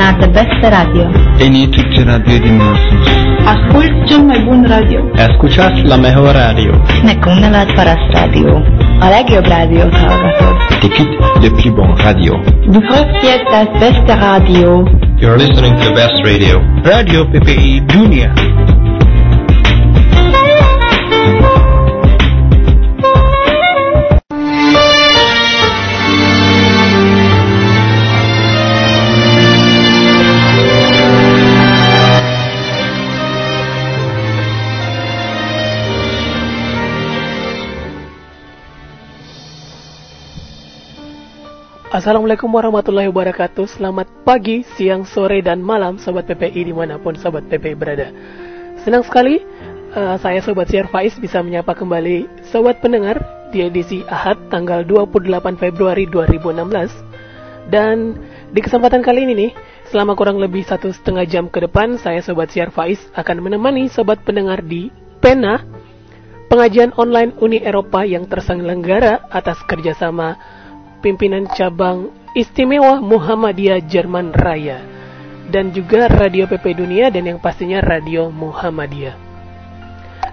ascultați the best radio. En iyi Türkçe radyo dinliyorsunuz. Ascult cel mai bun radio. Ascultați la mejor radio. Megkuunneled paras rádió. A legjobb rádiót hallgatod. T'écoutes le plus bon radio. Du hörst jetzt das beste Radio. You're listening to the best radio. Radio PPI Dunia. Assalamualaikum warahmatullahi wabarakatuh. Selamat pagi, siang, sore, dan malam Sobat PPI dimanapun Sobat PPI berada. Senang sekali saya Sobat Siar Faiz bisa menyapa kembali Sobat pendengar di edisi Ahad tanggal 28 Februari 2016. Dan di kesempatan kali ini nih, selama kurang lebih 1,5 jam ke depan, saya Sobat Siar Faiz akan menemani Sobat pendengar di PENA, pengajian online Uni Eropa yang terselenggara atas kerjasama pimpinan cabang istimewa Muhammadiyah Jerman Raya dan juga Radio PP Dunia dan yang pastinya Radio Muhammadiyah.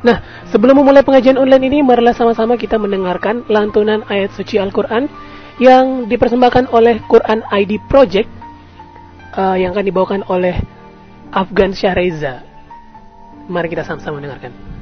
Nah, sebelum memulai pengajian online ini, marilah sama-sama kita mendengarkan lantunan ayat suci Al-Quran yang dipersembahkan oleh Quran ID Project yang akan dibawakan oleh Afgan Syahreza. Mari kita sama-sama mendengarkan.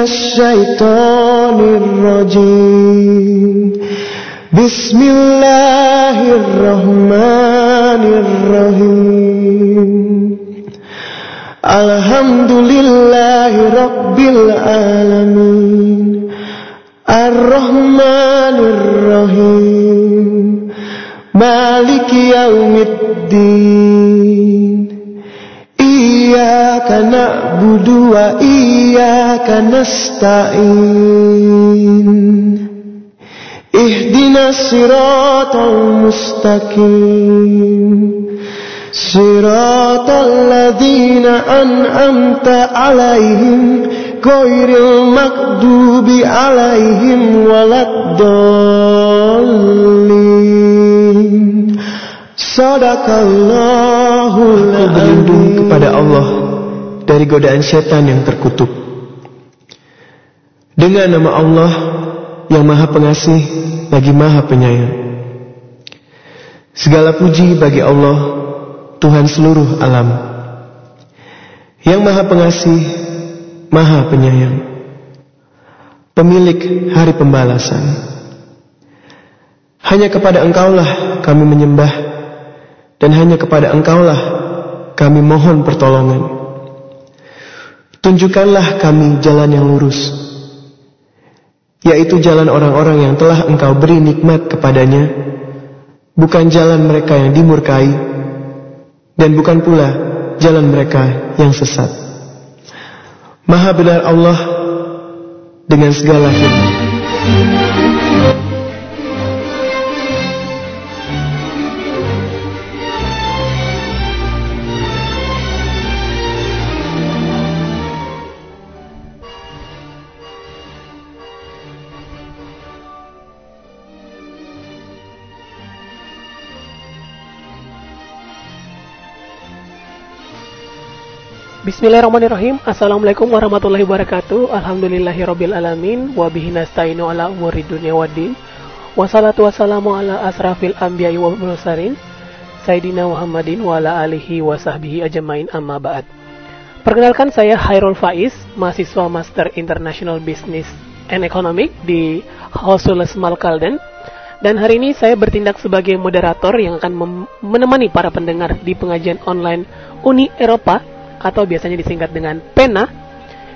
Syaitanirrajim. Bismillahirrahmanirrahim. Alhamdulillahi rabbil alamin. Ar-Rahmanir-Rahim. Maliki yaumiddin. Iyyaka na'budu wa iyyaka nasta'in. Ihdinas siratal mustaqim. Siratal ladzina an'amta 'alaihim ghairil maghdubi 'alaihim waladdallin. Sadaqallahul Aku berlindung kepada Allah dari godaan syaitan yang terkutuk. Dengan nama Allah yang Maha Pengasih lagi Maha Penyayang. Segala puji bagi Allah, Tuhan seluruh alam, yang Maha Pengasih, Maha Penyayang, pemilik hari pembalasan. Hanya kepada Engkaulah kami menyembah, dan hanya kepada Engkaulah kami mohon pertolongan. Tunjukkanlah kami jalan yang lurus, yaitu jalan orang-orang yang telah Engkau beri nikmat kepadanya, bukan jalan mereka yang dimurkai, dan bukan pula jalan mereka yang sesat. Maha benar Allah dengan segala firman. Bismillahirrahmanirrahim. Assalamualaikum warahmatullahi wabarakatuh. Alhamdulillahirabbil alamin wa bihi nasta'inu ala umuri dunya waddin. Wassalatu wassalamu ala asrafil anbiya'i wal mursalin Sayyidina Muhammadin wa ala alihi wa sahbihi ajmain, amma ba'd. Perkenalkan, saya Hairul Faiz, mahasiswa Master International Business and Economic di Hochschule Smalkalden. Dan hari ini saya bertindak sebagai moderator yang akan menemani para pendengar di pengajian online Uni Eropa atau biasanya disingkat dengan PENA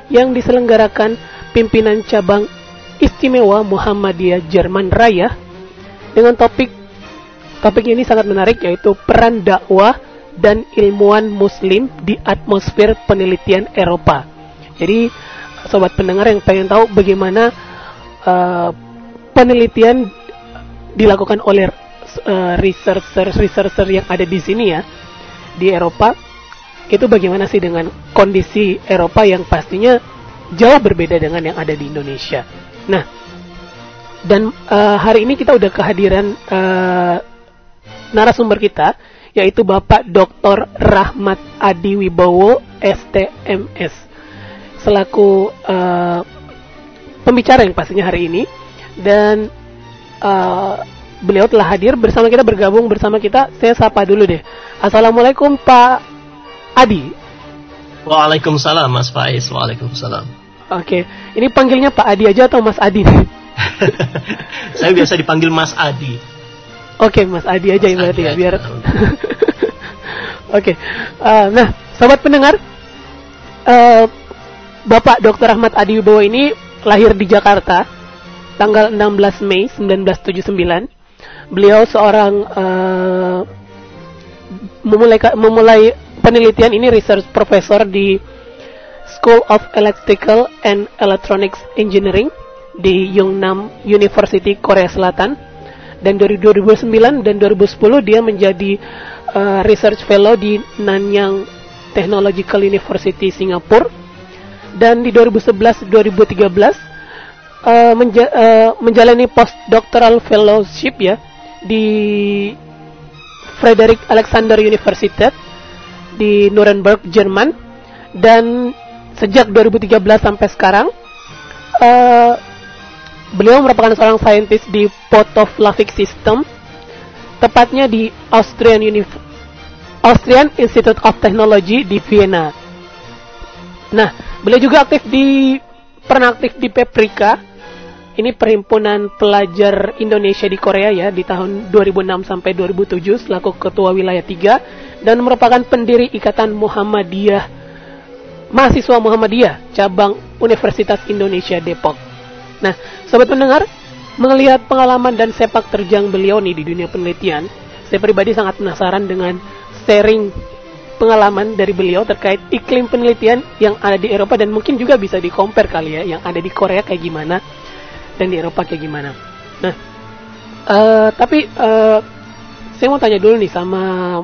yang diselenggarakan pimpinan cabang istimewa Muhammadiyah Jerman Raya dengan topik ini sangat menarik, yaitu peran dakwah dan ilmuwan muslim di atmosfer penelitian Eropa. Jadi sobat pendengar yang pengen tahu bagaimana penelitian dilakukan oleh researcher yang ada di sini ya, di Eropa, itu bagaimana sih dengan kondisi Eropa yang pastinya jauh berbeda dengan yang ada di Indonesia. Nah, dan hari ini kita udah kehadiran narasumber kita, yaitu Bapak Dr. Rahmat Adi Wibowo, STMS, selaku pembicara yang pastinya hari ini. Dan beliau telah hadir bersama kita, bergabung bersama kita. Saya sapa dulu deh. Assalamualaikum Pak Adi. Waalaikumsalam Mas Faiz. Waalaikumsalam. Oke, ini panggilnya Pak Adi aja atau Mas Adi nih? Saya biasa dipanggil Mas Adi. Oke, Mas Adi aja Mas berarti Adi ya, aja. biar. Oke, nah sobat pendengar, Bapak Dr. Rahmat Adi Wibowo ini lahir di Jakarta tanggal 16 Mei 1979. Beliau seorang memulai penelitian ini, research professor di School of Electrical and Electronics Engineering di Yunnan University, Korea Selatan. Dan dari 2009 dan 2010 dia menjadi research fellow di Nanyang Technological University, Singapura. Dan di 2011-2013 menjalani postdoctoral fellowship ya di Frederick Alexander University di Nuremberg, Jerman. Dan sejak 2013 sampai sekarang beliau merupakan seorang saintis di Photoflavik System, tepatnya di Austrian Institute of Technology di Vienna. Nah, beliau juga pernah aktif di Paprika. Ini perhimpunan pelajar Indonesia di Korea ya, di tahun 2006 sampai 2007 selaku ketua wilayah 3, dan merupakan pendiri Ikatan Mahasiswa Muhammadiyah cabang Universitas Indonesia Depok. Nah, sobat pendengar, melihat pengalaman dan sepak terjang beliau nih di dunia penelitian, saya pribadi sangat penasaran dengan sharing pengalaman dari beliau terkait iklim penelitian yang ada di Eropa, dan mungkin juga bisa di-compare kali ya, yang ada di Korea kayak gimana dan di Eropa kayak gimana. Nah, tapi saya mau tanya dulu nih sama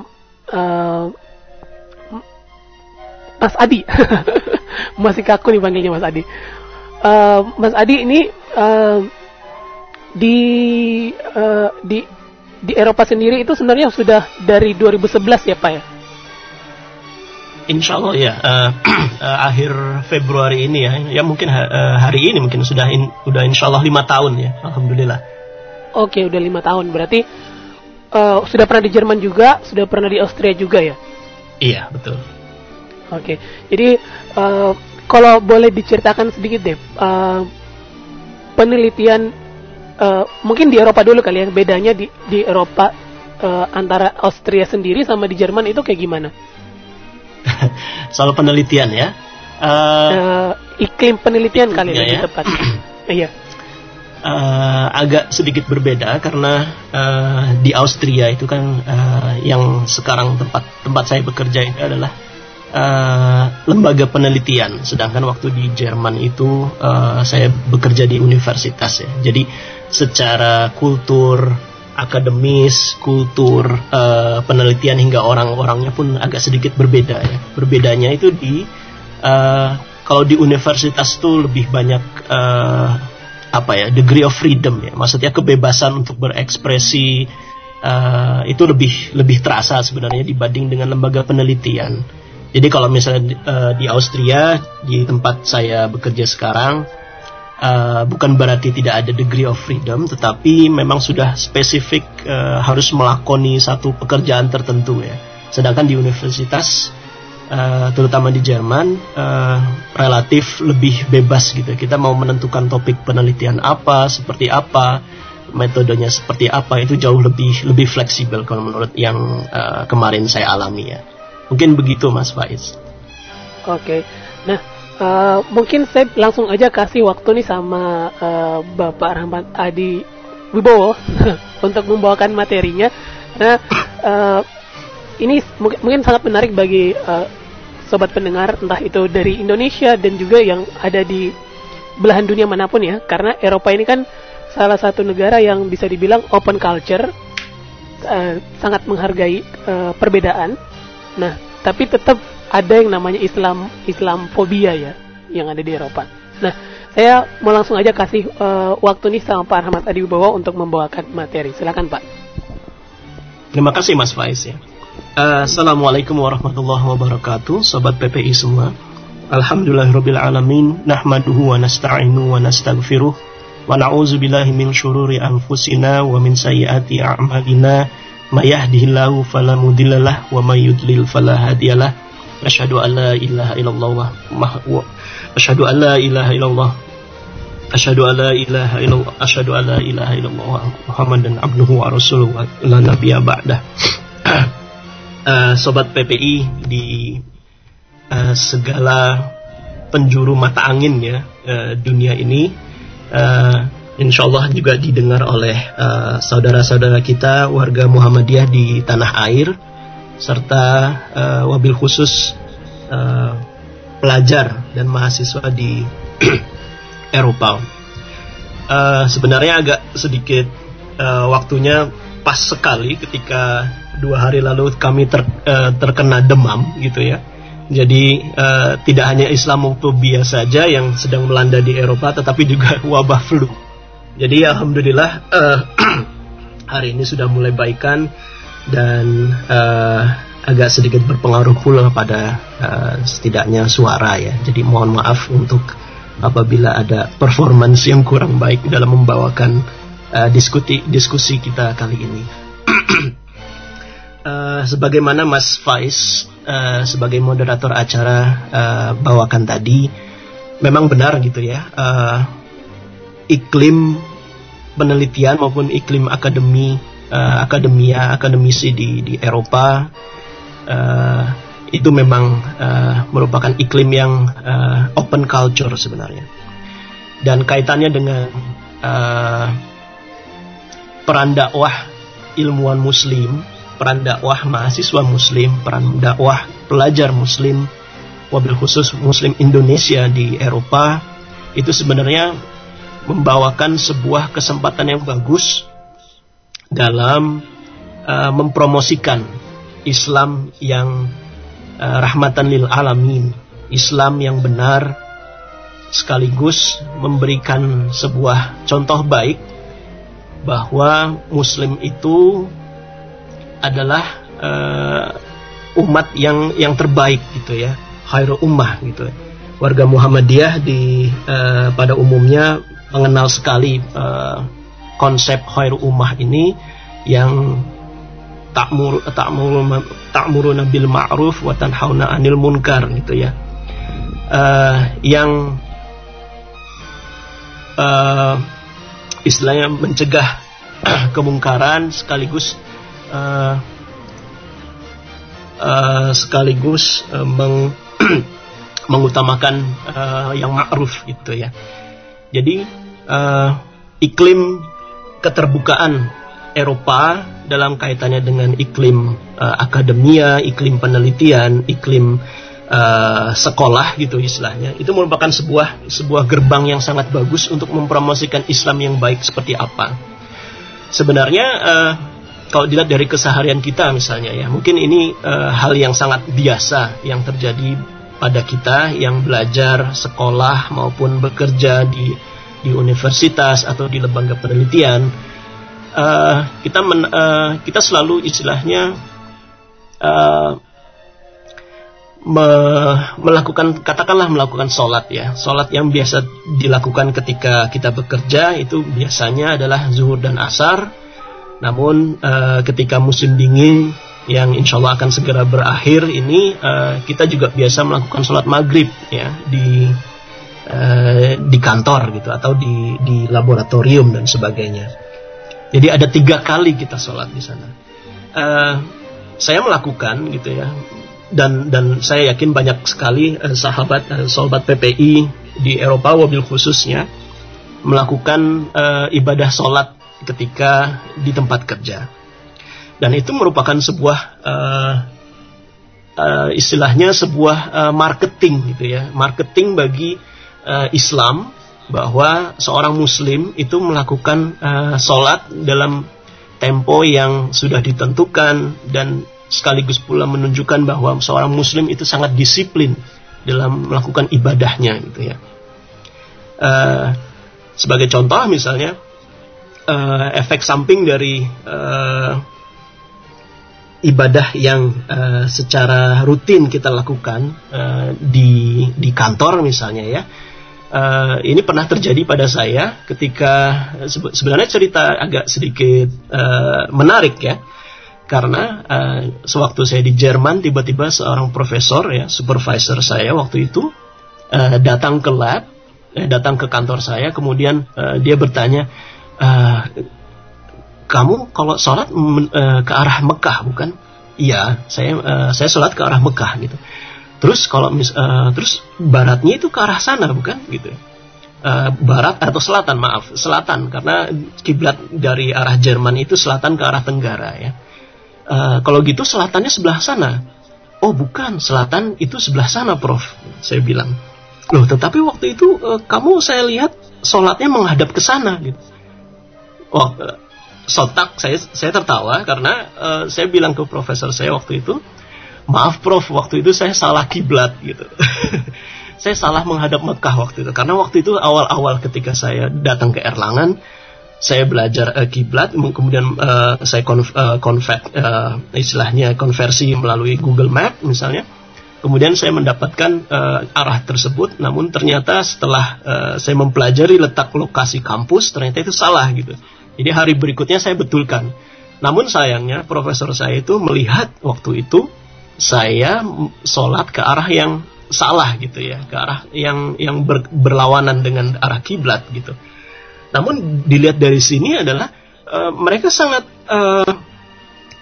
Mas Adi. Masih kaku nih panggilnya Mas Adi. Mas Adi ini di Eropa sendiri itu sebenarnya sudah dari 2011 ya Pak ya? Insya Allah ya, akhir Februari ini ya mungkin hari ini mungkin sudah insya Allah 5 tahun ya, Alhamdulillah. Oke, udah 5 tahun, berarti sudah pernah di Jerman juga, sudah pernah di Austria juga ya? Iya, betul. Oke, jadi kalau boleh diceritakan sedikit deh, penelitian mungkin di Eropa dulu kali ya, bedanya di Eropa antara Austria sendiri sama di Jerman itu kayak gimana? Soal penelitian ya, iklim penelitian kali lebih tepat. Iya. Agak sedikit berbeda karena di Austria itu kan yang sekarang tempat saya bekerja itu adalah lembaga penelitian, sedangkan waktu di Jerman itu saya bekerja di universitas ya. Jadi secara kultur akademis, kultur penelitian hingga orang-orangnya pun agak sedikit berbeda ya. Berbedanya itu di kalau di universitas itu lebih banyak degree of freedom ya. Maksudnya kebebasan untuk berekspresi itu lebih terasa sebenarnya dibanding dengan lembaga penelitian. Jadi kalau misalnya di Austria, di tempat saya bekerja sekarang, bukan berarti tidak ada degree of freedom, tetapi memang sudah spesifik harus melakoni satu pekerjaan tertentu ya. Sedangkan di universitas, terutama di Jerman, relatif lebih bebas gitu. Kita mau menentukan topik penelitian apa, seperti apa, metodenya seperti apa, itu jauh lebih fleksibel kalau menurut yang kemarin saya alami ya. Mungkin begitu Mas Faiz. Oke. Nah, mungkin saya langsung aja kasih waktu nih sama Bapak Rahmat Adi Wibowo untuk membawakan materinya. Nah, ini mungkin sangat menarik bagi sobat pendengar, entah itu dari Indonesia dan juga yang ada di belahan dunia manapun ya, karena Eropa ini kan salah satu negara yang bisa dibilang open culture, sangat menghargai perbedaan. Nah, tapi tetap ada yang namanya Islamfobia ya, yang ada di Eropa. Nah, saya mau langsung aja kasih waktu nih sama Pak Rahmat Adi Wibowo untuk membawakan materi. Silakan Pak. Terima kasih Mas Faiz ya. Assalamualaikum warahmatullahi wabarakatuh, Sobat PPI semua. Alhamdulillahirabbil alamin, nahmaduhu wa nasta'inu wa nastaghfiruh wa na'udzubillahi min syururi anfusina wa min sayyiati a'malina, may yahdihillahu fala mudhillalah wa may yudlil fala hadiyalah. Asyhadu an la ilaha illallah wa asyhadu an la ilaha illallah asyhadu an la ilaha illallah asyhadu an la ilaha illallah Muhammadan abduhu wa rasuluhu la nabiyya ba'dah. Sobat PPI di segala penjuru mata angin ya dunia ini, insyaallah juga didengar oleh saudara-saudara kita warga Muhammadiyah di tanah air, serta wabil khusus pelajar dan mahasiswa di Eropa. Sebenarnya agak sedikit waktunya pas sekali ketika 2 hari lalu kami terkena demam gitu ya. Jadi tidak hanya Islamofobia saja yang sedang melanda di Eropa, tetapi juga wabah flu. Jadi alhamdulillah hari ini sudah mulai baikan dan agak sedikit berpengaruh pula pada setidaknya suara ya. Jadi mohon maaf untuk apabila ada performance yang kurang baik dalam membawakan diskusi kita kali ini. Sebagaimana Mas Faiz sebagai moderator acara bawakan tadi, memang benar gitu ya, iklim penelitian maupun iklim akademisi di Eropa itu memang merupakan iklim yang open culture sebenarnya, dan kaitannya dengan peran dakwah ilmuwan muslim, peran dakwah mahasiswa muslim, peran dakwah pelajar muslim, wabil khusus muslim Indonesia di Eropa, itu sebenarnya membawakan sebuah kesempatan yang bagus dalam mempromosikan Islam yang rahmatan lil alamin, Islam yang benar, sekaligus memberikan sebuah contoh baik bahwa muslim itu adalah umat yang terbaik gitu ya, khairul ummah gitu. Warga Muhammadiyah pada umumnya mengenal sekali konsep khairul ummah ini, yang ta'muruna bil ma'ruf wa tanhauna 'anil munkar gitu ya. Yang istilahnya mencegah kemungkaran sekaligus mengutamakan yang ma'ruf gitu ya. Jadi iklim keterbukaan Eropa dalam kaitannya dengan iklim akademia, iklim penelitian, iklim sekolah gitu istilahnya, itu merupakan sebuah gerbang yang sangat bagus untuk mempromosikan Islam yang baik seperti apa. Sebenarnya kalau dilihat dari keseharian kita misalnya ya, mungkin ini hal yang sangat biasa yang terjadi pada kita yang belajar sekolah maupun bekerja di universitas atau di lembaga penelitian. Kita selalu istilahnya melakukan sholat ya. Sholat yang biasa dilakukan ketika kita bekerja itu biasanya adalah zuhur dan asar. Namun ketika musim dingin yang insya Allah akan segera berakhir ini, kita juga biasa melakukan sholat maghrib ya di kantor gitu, atau di laboratorium dan sebagainya. Jadi ada 3 kali kita sholat di sana. Saya melakukan gitu ya, dan saya yakin banyak sekali sahabat PPI di Eropa wabil khususnya melakukan ibadah sholat ketika di tempat kerja. Dan itu merupakan sebuah istilahnya sebuah marketing gitu ya, marketing bagi Islam bahwa seorang muslim itu melakukan sholat dalam tempo yang sudah ditentukan, dan sekaligus pula menunjukkan bahwa seorang muslim itu sangat disiplin dalam melakukan ibadahnya gitu ya. Sebagai contoh misalnya, efek samping dari ibadah yang secara rutin kita lakukan di kantor misalnya ya. Ini pernah terjadi pada saya ketika sebenarnya cerita agak sedikit menarik ya, karena sewaktu saya di Jerman, tiba-tiba seorang profesor ya, supervisor saya waktu itu datang ke lab, datang ke kantor saya, kemudian dia bertanya, kamu kalau sholat ke arah Mekah bukan? Iya, saya sholat ke arah Mekah gitu. Terus kalau terus baratnya itu ke arah sana bukan gitu? Barat atau selatan, maaf, selatan, karena kiblat dari arah Jerman itu selatan ke arah tenggara ya. Kalau gitu selatannya sebelah sana. Oh bukan, selatan itu sebelah sana Prof, saya bilang. Loh tetapi waktu itu kamu saya lihat sholatnya menghadap ke sana gitu. Oh, sontak saya tertawa karena saya bilang ke profesor saya waktu itu, maaf Prof, waktu itu saya salah kiblat gitu. Saya salah menghadap Mekah waktu itu, karena waktu itu awal-awal ketika saya datang ke Erlangen, saya belajar kiblat, kemudian saya istilahnya konversi melalui Google Map misalnya. Kemudian saya mendapatkan arah tersebut, namun ternyata setelah saya mempelajari letak lokasi kampus, ternyata itu salah gitu. Jadi hari berikutnya saya betulkan. Namun sayangnya profesor saya itu melihat waktu itu saya sholat ke arah yang salah gitu ya, ke arah yang berlawanan dengan arah kiblat gitu. Namun dilihat dari sini adalah mereka sangat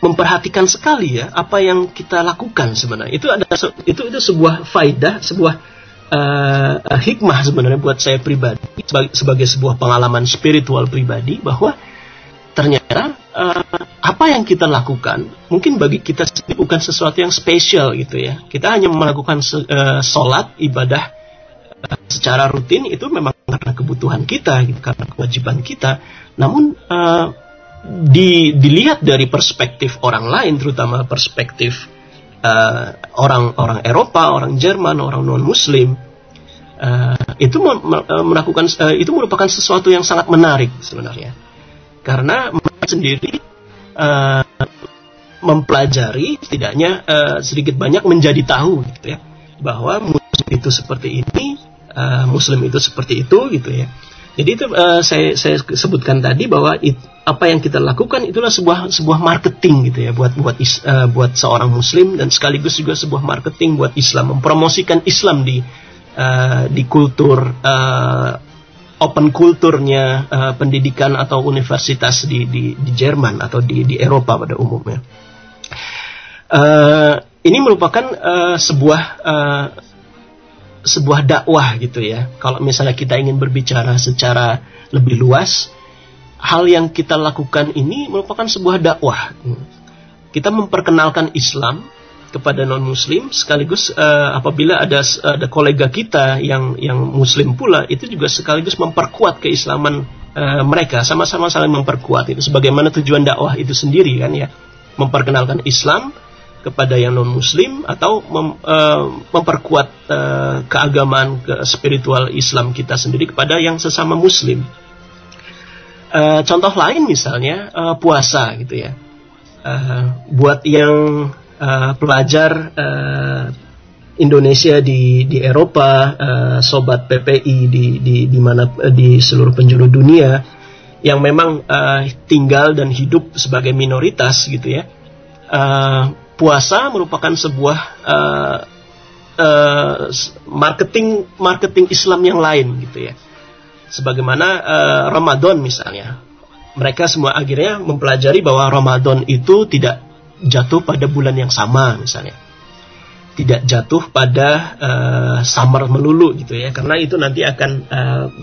memperhatikan sekali ya apa yang kita lakukan sebenarnya. Itu sebuah faidah, sebuah hikmah sebenarnya buat saya pribadi sebagai sebuah pengalaman spiritual pribadi, bahwa ternyata apa yang kita lakukan mungkin bagi kita sendiri bukan sesuatu yang spesial gitu ya. Kita hanya melakukan sholat ibadah secara rutin, itu memang karena kebutuhan kita gitu, karena kewajiban kita. Namun dilihat dari perspektif orang lain, terutama perspektif orang Eropa, orang Jerman, orang non Muslim, itu merupakan sesuatu yang sangat menarik sebenarnya, karena mereka sendiri mempelajari, setidaknya sedikit banyak menjadi tahu gitu ya, bahwa Muslim itu seperti ini, Muslim itu seperti itu gitu ya. Jadi itu saya sebutkan tadi bahwa apa yang kita lakukan itulah sebuah marketing gitu ya buat seorang Muslim, dan sekaligus juga sebuah marketing buat Islam, mempromosikan Islam di kultur open kulturnya pendidikan atau universitas di Jerman atau di Eropa pada umumnya. Ini merupakan sebuah dakwah gitu ya. Kalau misalnya kita ingin berbicara secara lebih luas, hal yang kita lakukan ini merupakan sebuah dakwah. Kita memperkenalkan Islam kepada non-Muslim, sekaligus apabila ada kolega kita yang Muslim pula, itu juga sekaligus memperkuat keislaman mereka, sama-sama saling memperkuat. Itu sebagaimana tujuan dakwah itu sendiri kan ya, memperkenalkan Islam kepada yang non-Muslim, atau memperkuat keagamaan, spiritual Islam kita sendiri kepada yang sesama Muslim. Contoh lain misalnya puasa gitu ya. Buat yang pelajar Indonesia di Eropa, sobat PPI di seluruh penjuru dunia yang memang tinggal dan hidup sebagai minoritas gitu ya. Puasa merupakan sebuah marketing Islam yang lain gitu ya. Sebagaimana Ramadan misalnya, mereka semua akhirnya mempelajari bahwa Ramadan itu tidak jatuh pada bulan yang sama misalnya, tidak jatuh pada summer melulu gitu ya, karena itu nanti akan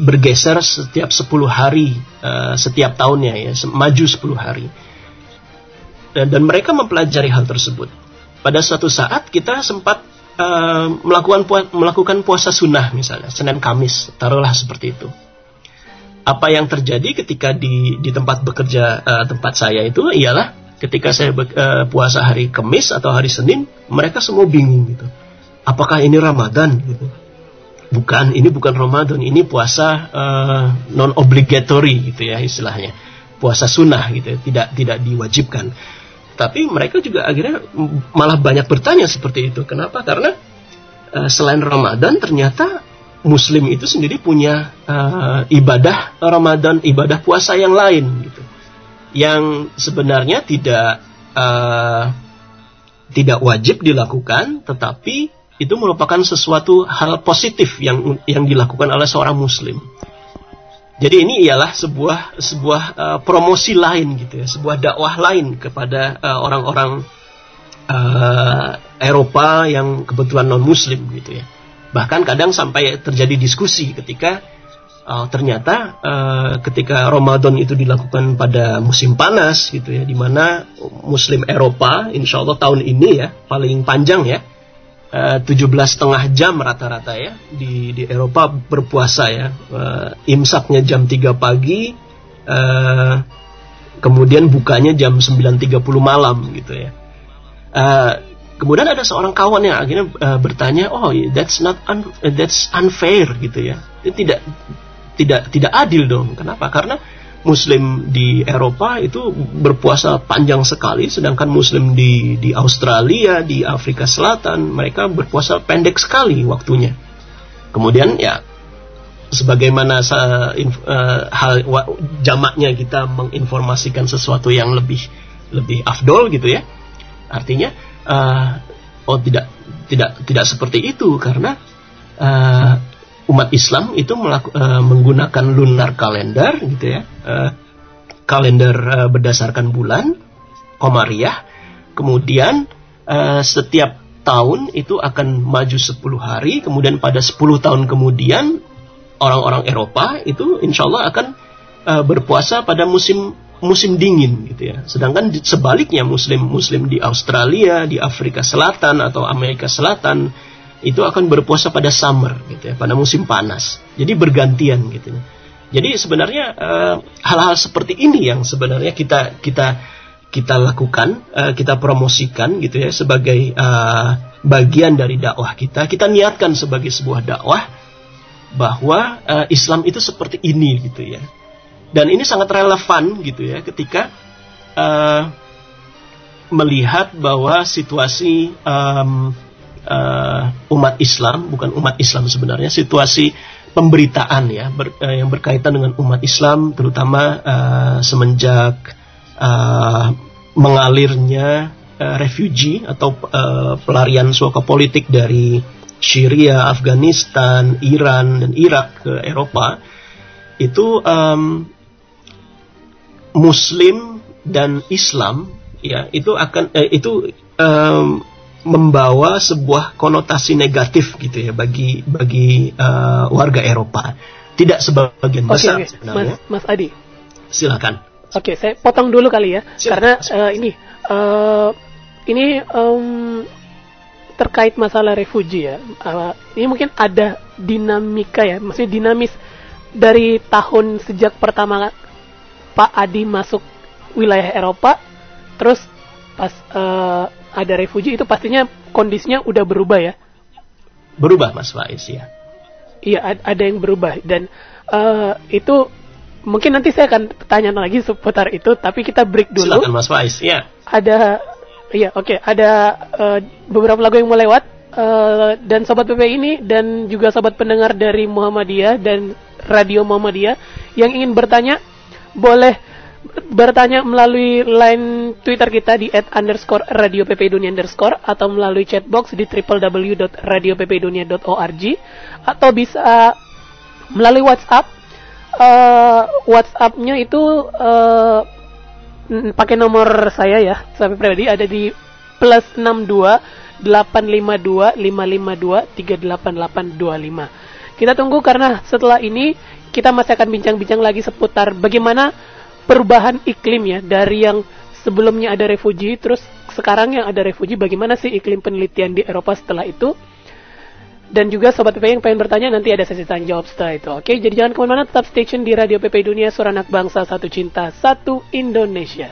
bergeser setiap 10 hari setiap tahunnya ya, maju 10 hari. Dan mereka mempelajari hal tersebut. Pada suatu saat kita sempat melakukan puasa sunnah misalnya, Senin Kamis, taruhlah seperti itu. apa yang terjadi ketika di tempat bekerja tempat saya itu ialah ketika saya puasa hari Kamis atau hari Senin, mereka semua bingung gitu. Apakah ini Ramadan gitu? Bukan, ini bukan Ramadan, ini puasa non obligatory gitu ya istilahnya. Puasa sunnah gitu ya, tidak diwajibkan. Tapi mereka juga akhirnya malah banyak bertanya seperti itu. Kenapa? Karena selain Ramadan ternyata Muslim itu sendiri punya ibadah Ramadan, ibadah puasa yang lain gitu, yang sebenarnya tidak wajib dilakukan, tetapi itu merupakan sesuatu hal positif yang dilakukan oleh seorang Muslim. Jadi ini ialah sebuah promosi lain gitu ya, sebuah dakwah lain kepada orang-orang Eropa yang kebetulan non Muslim gitu ya. Bahkan kadang sampai terjadi diskusi ketika ternyata ketika Ramadan itu dilakukan pada musim panas gitu ya, di mana Muslim Eropa insya Allah tahun ini ya paling panjang ya, 17,5 jam rata-rata ya di Eropa berpuasa ya, imsaknya jam 3 pagi, kemudian bukanya jam 9.30 malam gitu ya. Kemudian ada seorang kawan yang akhirnya bertanya, oh that's unfair gitu ya, itu tidak adil dong. Kenapa? Karena Muslim di Eropa itu berpuasa panjang sekali, sedangkan Muslim di Australia, di Afrika Selatan, mereka berpuasa pendek sekali waktunya. Kemudian ya, sebagaimana jamaknya kita menginformasikan sesuatu yang lebih afdol gitu ya. Artinya, tidak seperti itu, karena umat Islam itu menggunakan lunar kalender gitu ya, kalender berdasarkan bulan Komariah. Kemudian setiap tahun itu akan maju 10 hari, kemudian pada 10 tahun kemudian orang-orang Eropa itu insya Allah akan berpuasa pada musim dingin gitu ya. Sedangkan sebaliknya Muslim di Australia, di Afrika Selatan atau Amerika Selatan itu akan berpuasa pada summer gitu ya, pada musim panas. Jadi bergantian gitu. Jadi sebenarnya hal-hal seperti ini yang sebenarnya kita lakukan, kita promosikan gitu ya sebagai bagian dari dakwah kita. Kita niatkan sebagai sebuah dakwah bahwa Islam itu seperti ini gitu ya. Dan ini sangat relevan gitu ya ketika melihat bahwa situasi umat Islam, bukan umat Islam sebenarnya, situasi pemberitaan ya yang berkaitan dengan umat Islam, terutama semenjak mengalirnya refugee atau pelarian suaka politik dari Syria, Afghanistan, Iran dan Irak ke Eropa, itu Muslim dan Islam ya itu akan membawa sebuah konotasi negatif gitu ya bagi warga Eropa. Tidak sebagian besar sebenarnya. Mas Adi. Silakan. Oke, saya potong dulu kali ya. Karena ini terkait masalah refugee ya. Ini mungkin ada dinamika ya, maksudnya dinamis dari tahun sejak pertama Pak Adi masuk wilayah Eropa, terus pas ada refugee itu pastinya kondisinya udah berubah ya. Berubah Mas Faiz ya. Iya, ada yang berubah dan itu mungkin nanti saya akan tanya lagi seputar itu, tapi kita break dulu. Silakan Mas Faiz. Ya. Ada beberapa lagu yang mau lewat dan sobat PP ini dan juga sobat pendengar dari Muhammadiyah dan Radio Muhammadiyah yang ingin bertanya boleh bertanya melalui line Twitter kita di @_radioppdunia_ atau melalui chatbox di www.radioppdunia.org atau bisa melalui WhatsApp. WhatsApp-nya itu pakai nomor saya ya, sampai pribadi ada di +62 852 552 38825. Kita tunggu karena setelah ini kita masih akan bincang-bincang lagi seputar bagaimana perubahan iklim ya, dari yang sebelumnya ada refugee terus sekarang yang ada refugee, bagaimana sih iklim penelitian di Eropa setelah itu. Dan juga Sobat PPI yang pengen bertanya, nanti ada sesi tanya jawab setelah itu. Oke, jadi jangan kemana-mana, tetap stay tune di Radio PPI Dunia, Suara Anak Bangsa, Satu Cinta, Satu Indonesia.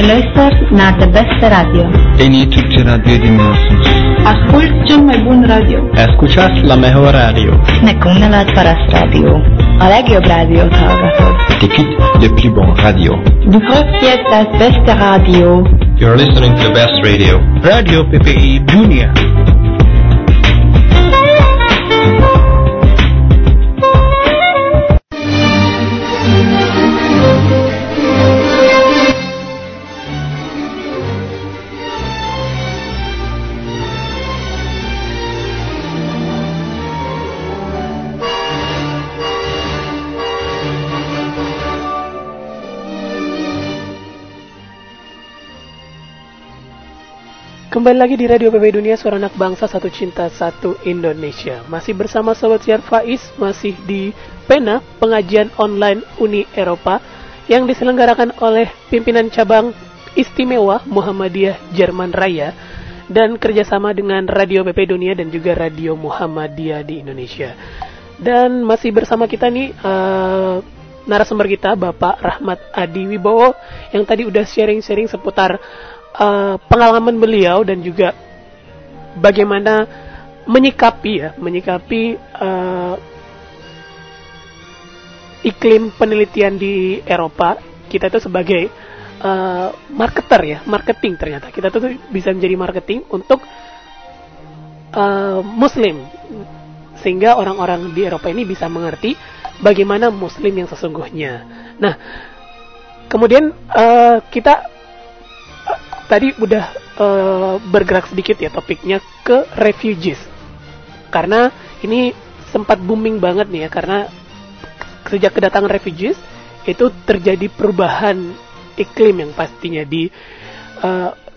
luistert naar de beste radio. En niet tot je radio dinliyorsunuz. Ascult cel mai bun radio. Escuchas la mejor radio. Nekünk ne lehet paraszt rádió. A legjobb rádiót hallgatod. T'écoutes le plus bon radio. Du hörst jetzt das beste Radio. You're listening to the best radio. Radio PPI Dunia. Kembali lagi di Radio PPI Dunia, Suara Anak Bangsa, Satu Cinta, Satu Indonesia. Masih bersama Sobat Siar Faiz, masih di PENA, pengajian online Uni Eropa, yang diselenggarakan oleh pimpinan cabang istimewa Muhammadiyah Jerman Raya, dan kerjasama dengan Radio PPI Dunia dan juga Radio Muhammadiyah di Indonesia. Dan masih bersama kita nih, narasumber kita, Bapak Rahmat Adi Wibowo, yang tadi udah sharing-sharing seputar pengalaman beliau dan juga bagaimana menyikapi iklim penelitian di Eropa. Kita itu sebagai marketing ternyata kita tuh bisa menjadi marketing untuk Muslim, sehingga orang-orang di Eropa ini bisa mengerti bagaimana Muslim yang sesungguhnya. Nah, kemudian kita tadi udah bergerak sedikit ya topiknya ke refugees, karena ini sempat booming banget nih ya, karena sejak kedatangan refugees itu terjadi perubahan iklim yang pastinya di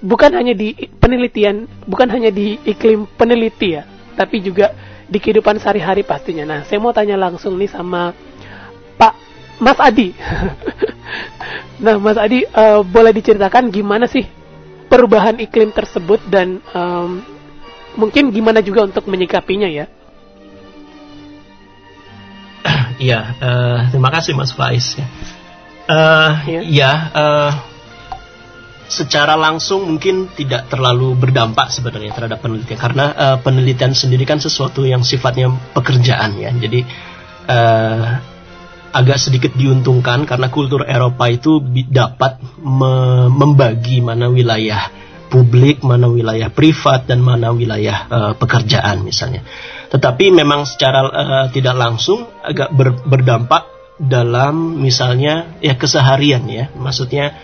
bukan hanya di penelitian, bukan hanya di iklim peneliti ya, tapi juga di kehidupan sehari-hari pastinya. Nah, saya mau tanya langsung nih sama Mas Adi. Nah, Mas Adi, boleh diceritakan gimana sih perubahan iklim tersebut dan mungkin gimana juga untuk menyikapinya ya? Iya, terima kasih Mas Faiz ya. Secara langsung mungkin tidak terlalu berdampak sebenarnya terhadap penelitian, karena penelitian sendiri kan sesuatu yang sifatnya pekerjaan ya. Jadi agak sedikit diuntungkan karena kultur Eropa itu dapat membagi mana wilayah publik, mana wilayah privat, dan mana wilayah pekerjaan misalnya. Tetapi memang secara tidak langsung agak berdampak dalam misalnya ya keseharian ya. Maksudnya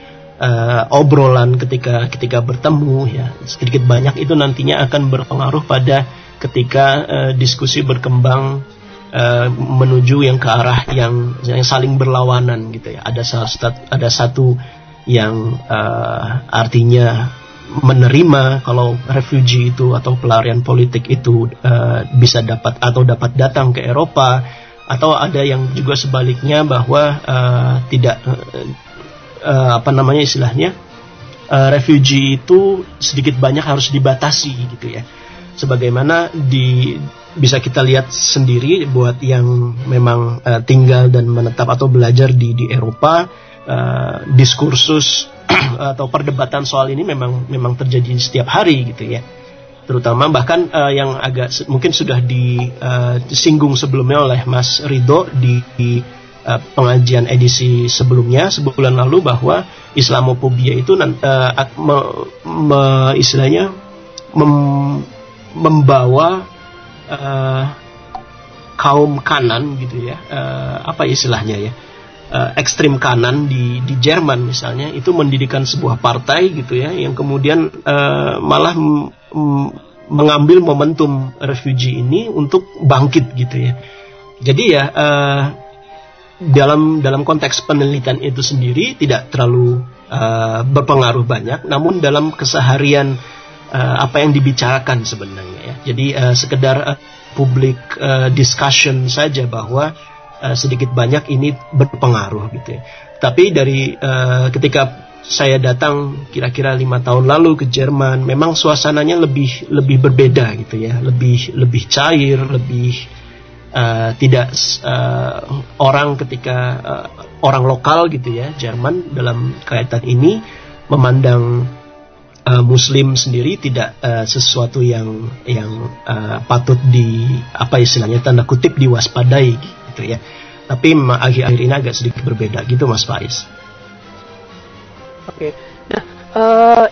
obrolan ketika bertemu ya, sedikit banyak itu nantinya akan berpengaruh pada ketika diskusi berkembang menuju yang ke arah yang saling berlawanan gitu ya. Ada satu yang artinya menerima kalau refugee itu atau pelarian politik itu bisa dapat datang ke Eropa, atau ada yang juga sebaliknya bahwa tidak refugee itu sedikit banyak harus dibatasi gitu ya. Sebagaimana bisa kita lihat sendiri buat yang memang tinggal dan menetap atau belajar di Eropa, diskursus atau perdebatan soal ini memang terjadi setiap hari gitu ya. Terutama bahkan yang agak mungkin sudah disinggung sebelumnya oleh Mas Ridho di pengajian edisi sebelumnya sebulan lalu, bahwa Islamofobia itu istilahnya membawa kaum kanan gitu ya, apa istilahnya ya, ekstrim kanan di Jerman misalnya, itu mendirikan sebuah partai gitu ya, yang kemudian malah mengambil momentum refugee ini untuk bangkit gitu ya. Jadi ya dalam konteks penelitian itu sendiri tidak terlalu berpengaruh banyak, namun dalam keseharian apa yang dibicarakan sebenarnya ya. Jadi sekedar public discussion saja bahwa sedikit banyak ini berpengaruh gitu ya. Tapi dari ketika saya datang kira-kira 5 tahun lalu ke Jerman, memang suasananya lebih berbeda gitu ya, lebih cair, lebih tidak orang ketika orang lokal gitu ya Jerman dalam kaitan ini memandang Muslim sendiri tidak sesuatu yang patut apa istilahnya tanda kutip diwaspadai gitu ya. Tapi memang akhir-akhir ini agak sedikit berbeda gitu Mas Faiz. Oke. Nah,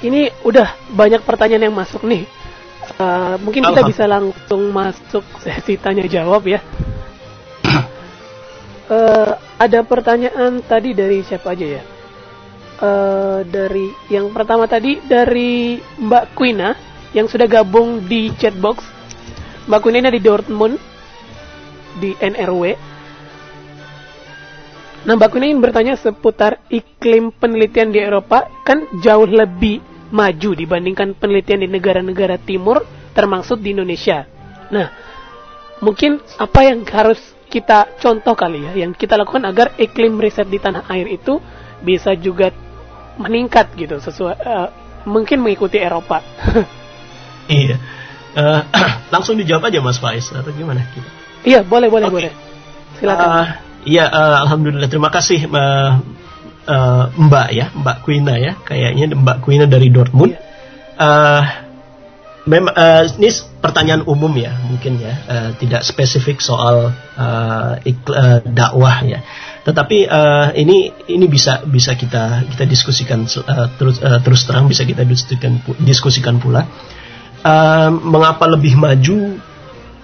ini udah banyak pertanyaan yang masuk nih. Mungkin kita bisa langsung masuk sesi tanya jawab ya. Ada pertanyaan tadi dari siapa aja ya? Dari yang pertama tadi dari Mbak Quina yang sudah gabung di chatbox. Mbak Quina di Dortmund di NRW. Nah, Mbak Quina ingin bertanya seputar iklim penelitian di Eropa kan jauh lebih maju dibandingkan penelitian di negara-negara timur termasuk di Indonesia. Nah, mungkin apa yang harus kita contoh kali ya, yang kita lakukan agar iklim riset di tanah air itu bisa juga meningkat gitu, sesuai mungkin mengikuti Eropa. Iya, langsung dijawab aja Mas Faiz atau gimana? Iya, boleh. Silakan. Iya, alhamdulillah, terima kasih Mbak Quina ya, kayaknya Mbak Quina dari Dortmund. Memang ini pertanyaan umum ya, mungkin ya, tidak spesifik soal dakwah ya. Tetapi ini bisa kita diskusikan terus terang, bisa kita diskusikan pula. Mengapa lebih maju?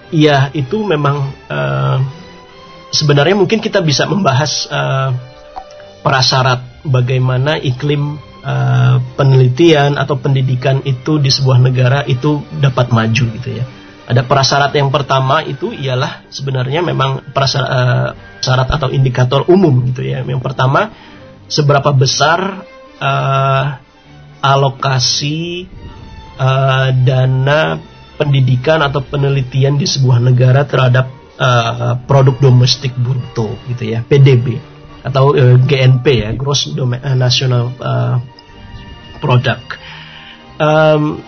Ya, itu memang sebenarnya mungkin kita bisa membahas prasyarat bagaimana iklim penelitian atau pendidikan itu di sebuah negara itu dapat maju gitu ya. Ada prasyarat yang pertama itu ialah sebenarnya memang prasyarat atau indikator umum gitu ya. Yang pertama, seberapa besar alokasi dana pendidikan atau penelitian di sebuah negara terhadap produk domestik bruto gitu ya, PDB atau GNP ya, Gross National Product.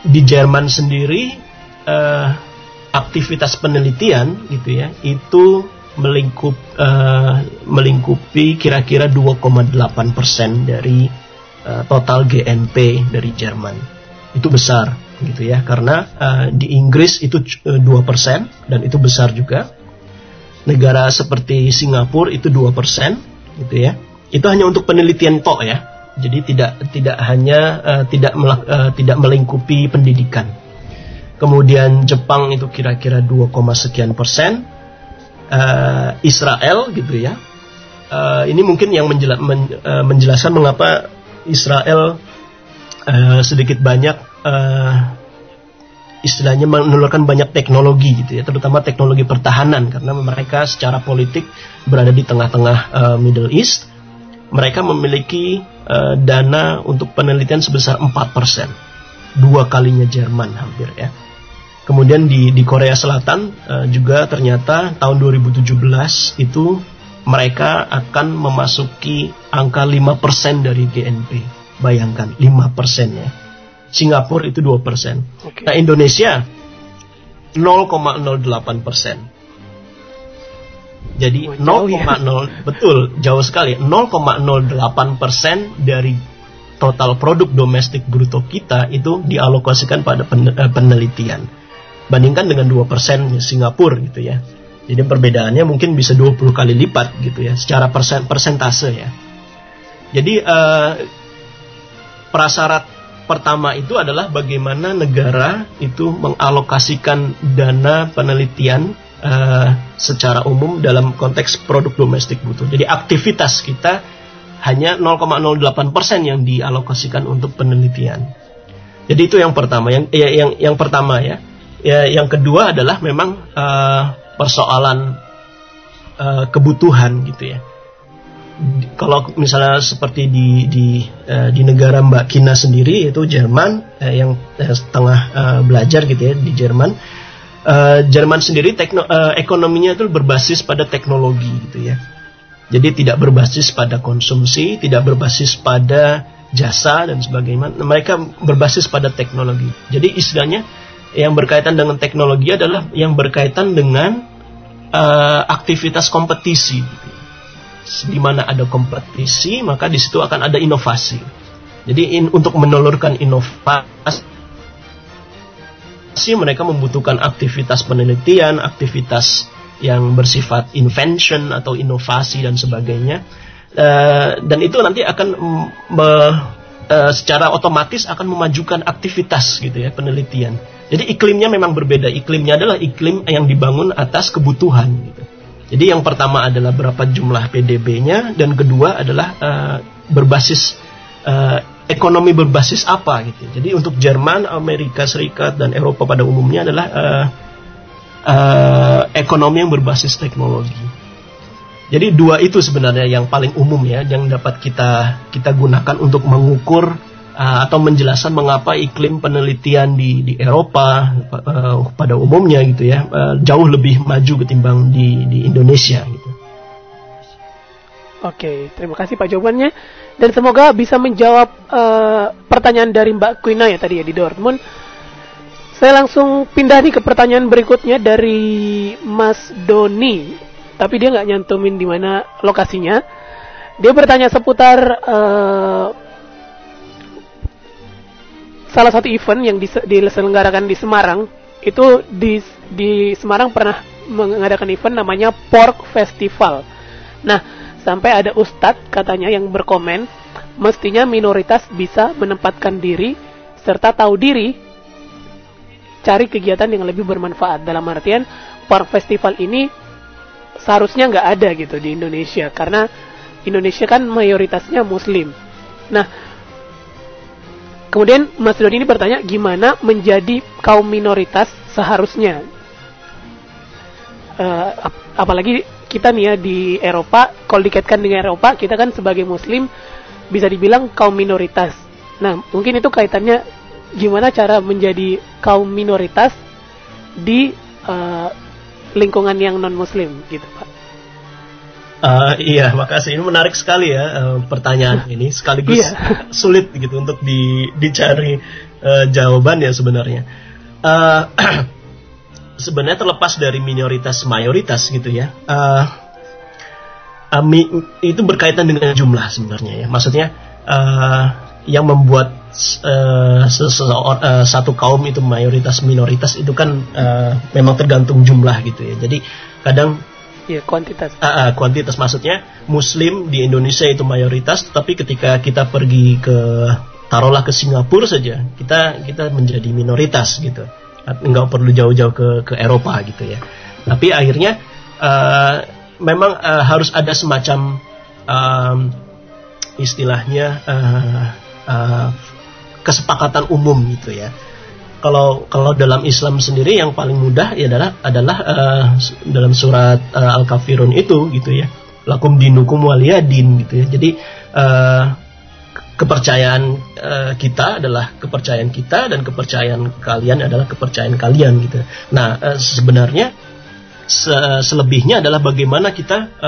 Di Jerman sendiri aktivitas penelitian gitu ya itu melingkupi kira-kira 2,8% dari total GNP dari Jerman. Itu besar gitu ya, karena di Inggris itu 2% dan itu besar juga. Negara seperti Singapura itu 2% gitu ya. Itu hanya untuk penelitian tok ya. Jadi tidak melingkupi pendidikan. Kemudian Jepang itu kira-kira 2,sekian persen. Israel gitu ya. Ini mungkin yang menjelaskan mengapa Israel sedikit banyak istilahnya menelurkan banyak teknologi gitu ya, terutama teknologi pertahanan, karena mereka secara politik berada di tengah-tengah Middle East. Mereka memiliki dana untuk penelitian sebesar 4%, 2 kalinya Jerman hampir ya. Kemudian di Korea Selatan juga ternyata tahun 2017 itu mereka akan memasuki angka 5% dari GNP. Bayangkan 5% ya. Singapura itu 2%. Okay. Nah, Indonesia 0,08%. Jadi 0,0 betul, jauh sekali. 0,08% dari total produk domestik bruto kita itu dialokasikan pada penelitian. Bandingkan dengan 2% Singapura gitu ya. Jadi perbedaannya mungkin bisa 20 kali lipat gitu ya, secara persentase ya. Jadi prasyarat pertama itu adalah bagaimana negara itu mengalokasikan dana penelitian secara umum dalam konteks produk domestik bruto. Jadi aktivitas kita hanya 0,08% yang dialokasikan untuk penelitian. Jadi itu yang pertama. Yang pertama ya. Yang kedua adalah memang persoalan kebutuhan gitu ya. Kalau misalnya seperti di negara Mbak Kina sendiri, yaitu Jerman yang setengah belajar gitu ya di Jerman. Jerman sendiri ekonominya itu berbasis pada teknologi gitu ya. Jadi tidak berbasis pada konsumsi, tidak berbasis pada jasa dan sebagainya. Mereka berbasis pada teknologi. Jadi istilahnya yang berkaitan dengan teknologi adalah yang berkaitan dengan aktivitas kompetisi gitu. Di mana ada kompetisi, maka di situ akan ada inovasi. Jadi untuk menelurkan inovasi, mereka membutuhkan aktivitas penelitian, aktivitas yang bersifat invention atau inovasi dan sebagainya. Dan itu nanti akan secara otomatis akan memajukan aktivitas gitu ya, penelitian. Jadi iklimnya memang berbeda. Iklimnya adalah iklim yang dibangun atas kebutuhan gitu. Jadi yang pertama adalah berapa jumlah PDB-nya, dan kedua adalah berbasis ekonomi berbasis apa gitu. Jadi untuk Jerman, Amerika Serikat dan Eropa pada umumnya adalah ekonomi yang berbasis teknologi. Jadi dua itu sebenarnya yang paling umum ya, yang dapat kita gunakan untuk mengukur atau menjelaskan mengapa iklim penelitian di Eropa pada umumnya gitu ya jauh lebih maju ketimbang di Indonesia gitu. Oke, terima kasih Pak jawabannya, dan semoga bisa menjawab pertanyaan dari Mbak Quina ya tadi ya di Dortmund. Saya langsung pindah nih ke pertanyaan berikutnya dari Mas Doni, tapi dia nggak nyantumin di mana lokasinya. Dia bertanya seputar salah satu event yang diselenggarakan di Semarang. Itu di Semarang pernah mengadakan event namanya Pork Festival. Nah, sampai ada ustadz katanya yang berkomen, mestinya minoritas bisa menempatkan diri serta tahu diri, cari kegiatan yang lebih bermanfaat. Dalam artian Pork Festival ini seharusnya nggak ada gitu di Indonesia, karena Indonesia kan mayoritasnya Muslim. Nah, kemudian Mas Doni ini bertanya, gimana menjadi kaum minoritas seharusnya? Apalagi kita nih ya di Eropa, kalau dikaitkan dengan Eropa, kita kan sebagai Muslim bisa dibilang kaum minoritas. Nah, mungkin itu kaitannya gimana cara menjadi kaum minoritas di lingkungan yang non-Muslim gitu, Pak. Iya, makasih. Ini menarik sekali ya pertanyaan ini, sekaligus sulit gitu untuk dicari jawabannya sebenarnya. Sebenarnya terlepas dari minoritas mayoritas gitu ya, itu berkaitan dengan jumlah sebenarnya ya. Maksudnya yang membuat satu kaum itu mayoritas minoritas itu kan memang tergantung jumlah gitu ya. Jadi kadang kuantitas maksudnya Muslim di Indonesia itu mayoritas, tetapi ketika kita pergi taruhlah ke Singapura saja, kita menjadi minoritas gitu. Nggak perlu jauh-jauh ke Eropa gitu ya. Tapi akhirnya memang harus ada semacam istilahnya kesepakatan umum gitu ya. Kalau dalam Islam sendiri yang paling mudah adalah dalam surat Al-Kafirun itu gitu ya. Lakum dinukum waliyadin gitu ya. Jadi kepercayaan kita adalah kepercayaan kita, dan kepercayaan kalian adalah kepercayaan kalian gitu. Nah, sebenarnya selebihnya adalah bagaimana kita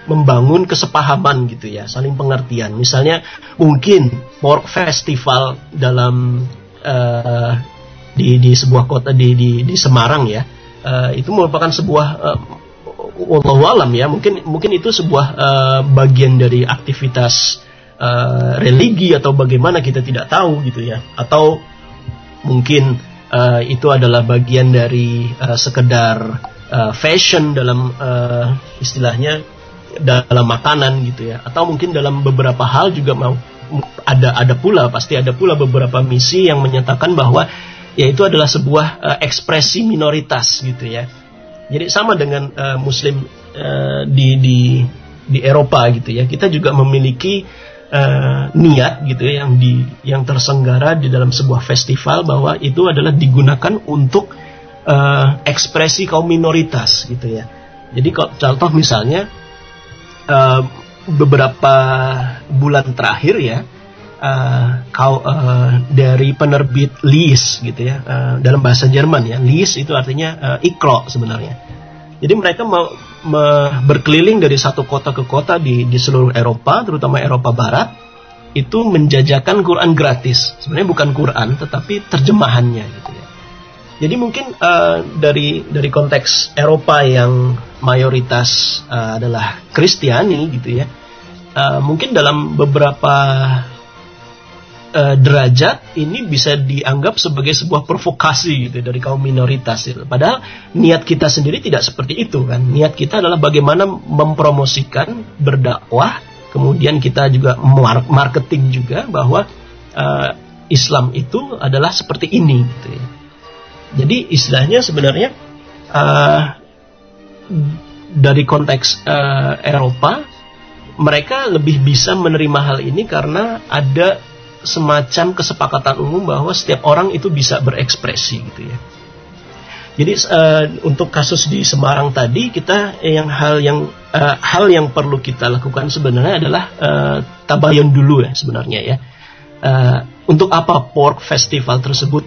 membangun kesepahaman gitu ya, saling pengertian. Misalnya mungkin Pork Festival dalam di sebuah kota di Semarang ya, itu merupakan sebuah wallahu alam ya, mungkin itu sebuah bagian dari aktivitas religi atau bagaimana, kita tidak tahu gitu ya, atau mungkin itu adalah bagian dari sekedar fashion dalam istilahnya dalam makanan gitu ya, atau mungkin dalam beberapa hal juga pasti ada pula beberapa misi yang menyatakan bahwa ya itu adalah sebuah ekspresi minoritas gitu ya. Jadi sama dengan Muslim di Eropa gitu ya, kita juga memiliki niat gitu ya, yang tersenggara di dalam sebuah festival, bahwa itu adalah digunakan untuk ekspresi kaum minoritas gitu ya. Jadi contoh misalnya beberapa bulan terakhir ya, dari penerbit Lies gitu ya, dalam bahasa Jerman ya, Lies itu artinya Ikro sebenarnya. Jadi mereka mau berkeliling dari satu kota ke kota di seluruh Eropa, terutama Eropa Barat, itu menjajakan Quran gratis. Sebenarnya bukan Quran, tetapi terjemahannya gitu ya. Jadi mungkin dari konteks Eropa yang mayoritas adalah Kristiani gitu ya, mungkin dalam beberapa derajat ini bisa dianggap sebagai sebuah provokasi gitu dari kaum minoritas gitu. Padahal niat kita sendiri tidak seperti itu kan. Niat kita adalah bagaimana mempromosikan, berdakwah, kemudian kita juga marketing juga bahwa Islam itu adalah seperti ini gitu ya. Jadi istilahnya sebenarnya dari konteks Eropa, mereka lebih bisa menerima hal ini karena ada semacam kesepakatan umum bahwa setiap orang itu bisa berekspresi gitu ya. Jadi untuk kasus di Semarang tadi, kita hal yang perlu kita lakukan sebenarnya adalah tabayun dulu ya sebenarnya ya. Untuk apa pork festival tersebut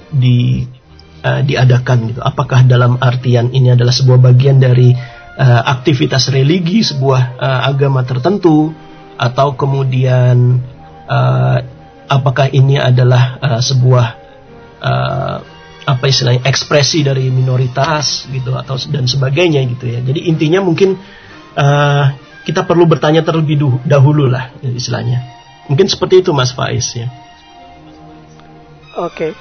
diadakan gitu? Apakah dalam artian ini adalah sebuah bagian dari aktivitas religi sebuah agama tertentu, atau kemudian apakah ini adalah sebuah ekspresi dari minoritas gitu atau dan sebagainya gitu ya. Jadi intinya mungkin kita perlu bertanya terlebih dahulu lah istilahnya. Mungkin seperti itu Mas Faiz ya. Oke.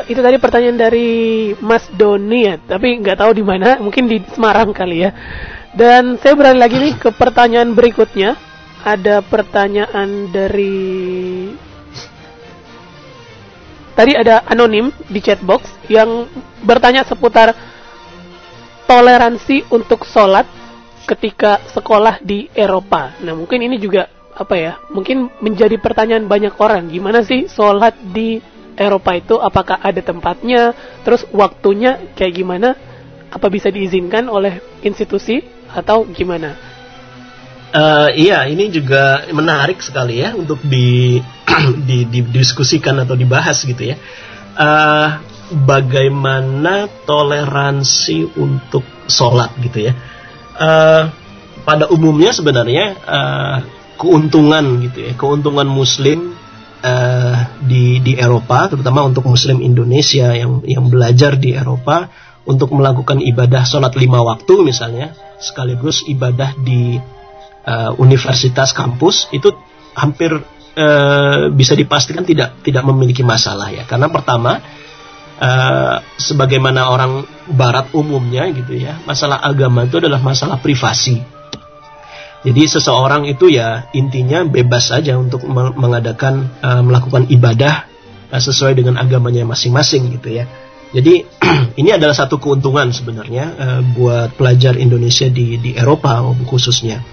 Itu tadi pertanyaan dari Mas Doni ya, tapi nggak tahu di mana, mungkin di Semarang kali ya. Dan saya beralih lagi nih ke pertanyaan berikutnya. Ada pertanyaan dari tadi ada anonim di chatbox yang bertanya seputar toleransi untuk sholat ketika sekolah di Eropa. Nah mungkin ini juga mungkin menjadi pertanyaan banyak orang, gimana sih sholat di Eropa itu, apakah ada tempatnya, terus waktunya kayak gimana, apa bisa diizinkan oleh institusi atau gimana? Iya, ini juga menarik sekali ya untuk didiskusikan atau dibahas gitu ya. Bagaimana toleransi untuk sholat gitu ya. Pada umumnya sebenarnya keuntungan gitu ya, keuntungan Muslim di Eropa, terutama untuk Muslim Indonesia yang belajar di Eropa untuk melakukan ibadah sholat 5 waktu misalnya, sekaligus ibadah di universitas kampus, itu hampir bisa dipastikan tidak memiliki masalah ya. Karena pertama, sebagaimana orang Barat umumnya gitu ya, masalah agama itu adalah masalah privasi. Jadi seseorang itu ya intinya bebas saja untuk melakukan ibadah sesuai dengan agamanya masing-masing gitu ya. Jadi ini adalah satu keuntungan sebenarnya buat pelajar Indonesia di Eropa khususnya.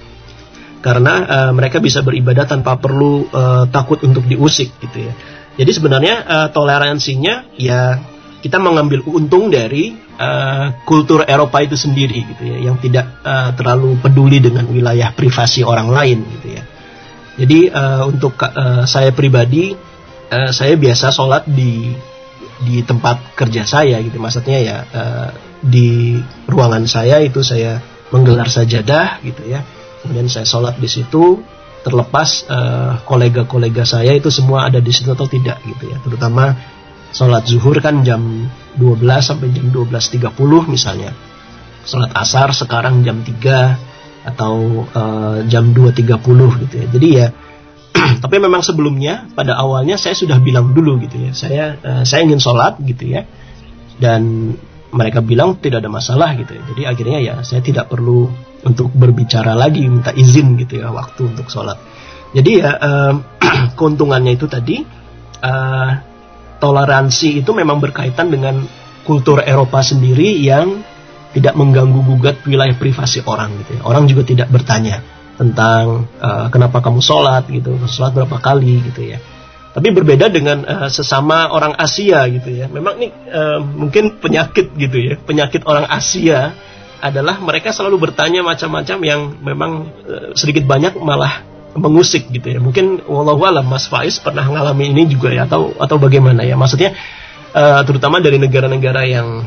Karena mereka bisa beribadah tanpa perlu takut untuk diusik gitu ya. Jadi sebenarnya toleransinya ya kita mengambil untung dari kultur Eropa itu sendiri gitu ya, yang tidak terlalu peduli dengan wilayah privasi orang lain gitu ya. Jadi untuk saya pribadi, saya biasa sholat di tempat kerja saya gitu, maksudnya ya di ruangan saya itu saya menggelar sajadah gitu ya. Kemudian saya sholat di situ, terlepas kolega-kolega saya itu semua ada di situ atau tidak gitu ya. Terutama sholat zuhur kan jam 12 sampai jam 12.30 misalnya. Sholat asar sekarang jam 3 atau jam 2.30 gitu ya. Jadi ya, tapi memang sebelumnya pada awalnya saya sudah bilang dulu gitu ya. Saya ingin sholat gitu ya. Dan mereka bilang tidak ada masalah gitu ya. Jadi akhirnya ya saya tidak perlu untuk berbicara lagi, minta izin gitu ya waktu untuk sholat. Jadi ya keuntungannya itu tadi toleransi itu memang berkaitan dengan kultur Eropa sendiri yang tidak mengganggu-gugat wilayah privasi orang gitu ya. Orang juga tidak bertanya tentang kenapa kamu sholat gitu, sholat berapa kali gitu ya. Tapi berbeda dengan sesama orang Asia gitu ya. Memang ini mungkin penyakit gitu ya. Penyakit orang Asia adalah mereka selalu bertanya macam-macam yang memang sedikit banyak malah mengusik gitu ya. Mungkin wallahualam Mas Faiz pernah mengalami ini juga ya, atau bagaimana ya. Maksudnya terutama dari negara-negara yang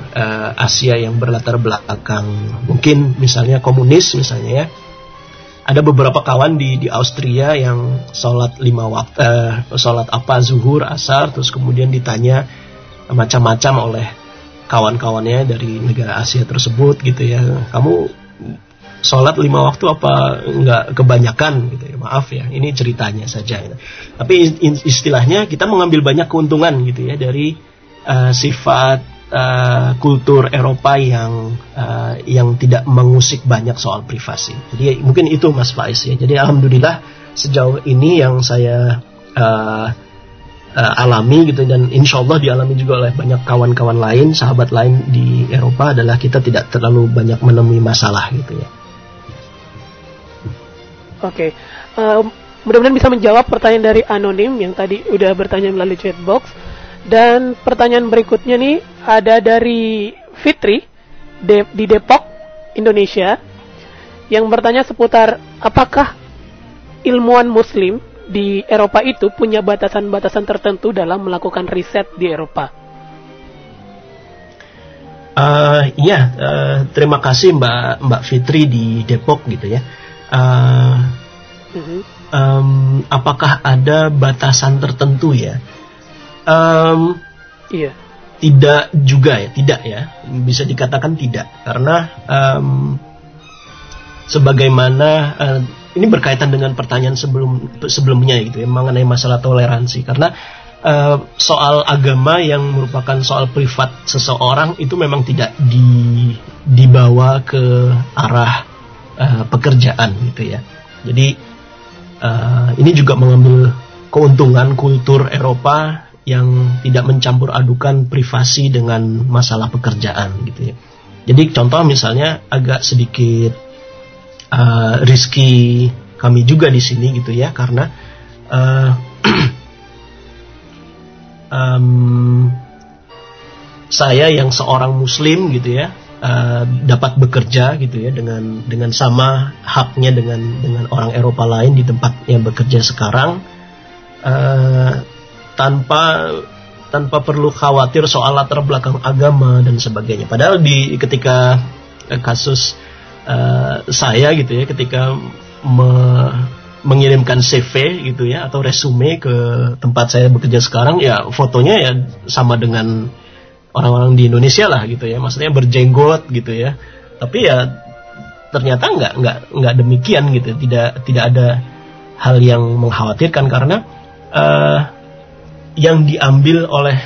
Asia yang berlatar belakang mungkin misalnya komunis misalnya ya. Ada beberapa kawan di Austria yang sholat 5 waktu, sholat zuhur, asar, terus kemudian ditanya macam-macam oleh kawan-kawannya dari negara Asia tersebut gitu ya. Kamu sholat 5 waktu apa nggak kebanyakan gitu ya, maaf ya, ini ceritanya saja gitu. Tapi istilahnya kita mengambil banyak keuntungan gitu ya dari sifat kultur Eropa yang tidak mengusik banyak soal privasi. Jadi mungkin itu Mas Faiz ya. Jadi alhamdulillah sejauh ini yang saya alami gitu, dan insya Allah dialami juga oleh banyak kawan-kawan lain, sahabat lain di Eropa, adalah kita tidak terlalu banyak menemui masalah gitu ya. Oke, mudah-mudahan bisa menjawab pertanyaan dari Anonim yang tadi udah bertanya melalui chatbox. Dan pertanyaan berikutnya nih ada dari Fitri di Depok, Indonesia, yang bertanya seputar apakah ilmuwan Muslim di Eropa itu punya batasan-batasan tertentu dalam melakukan riset di Eropa. Terima kasih Mbak Fitri di Depok gitu ya. Apakah ada batasan tertentu ya? Iya. Tidak juga ya, tidak ya. Bisa dikatakan tidak, karena sebagaimana ini berkaitan dengan pertanyaan sebelumnya gitu ya, mengenai masalah toleransi, karena soal agama yang merupakan soal privat seseorang itu memang tidak dibawa ke arah pekerjaan gitu ya. Jadi ini juga mengambil keuntungan kultur Eropa yang tidak mencampur adukan privasi dengan masalah pekerjaan gitu ya. Jadi contoh misalnya agak sedikit risky kami juga di sini gitu ya, karena saya yang seorang Muslim gitu ya, dapat bekerja gitu ya dengan sama haknya dengan orang Eropa lain di tempat yang bekerja sekarang, tanpa perlu khawatir soal latar belakang agama dan sebagainya. Padahal ketika kasus saya gitu ya, ketika mengirimkan CV gitu ya atau resume ke tempat saya bekerja sekarang, ya fotonya ya sama dengan orang-orang di Indonesia lah gitu ya, maksudnya berjenggot gitu ya. Tapi ya ternyata nggak demikian gitu, tidak ada hal yang mengkhawatirkan, karena yang diambil oleh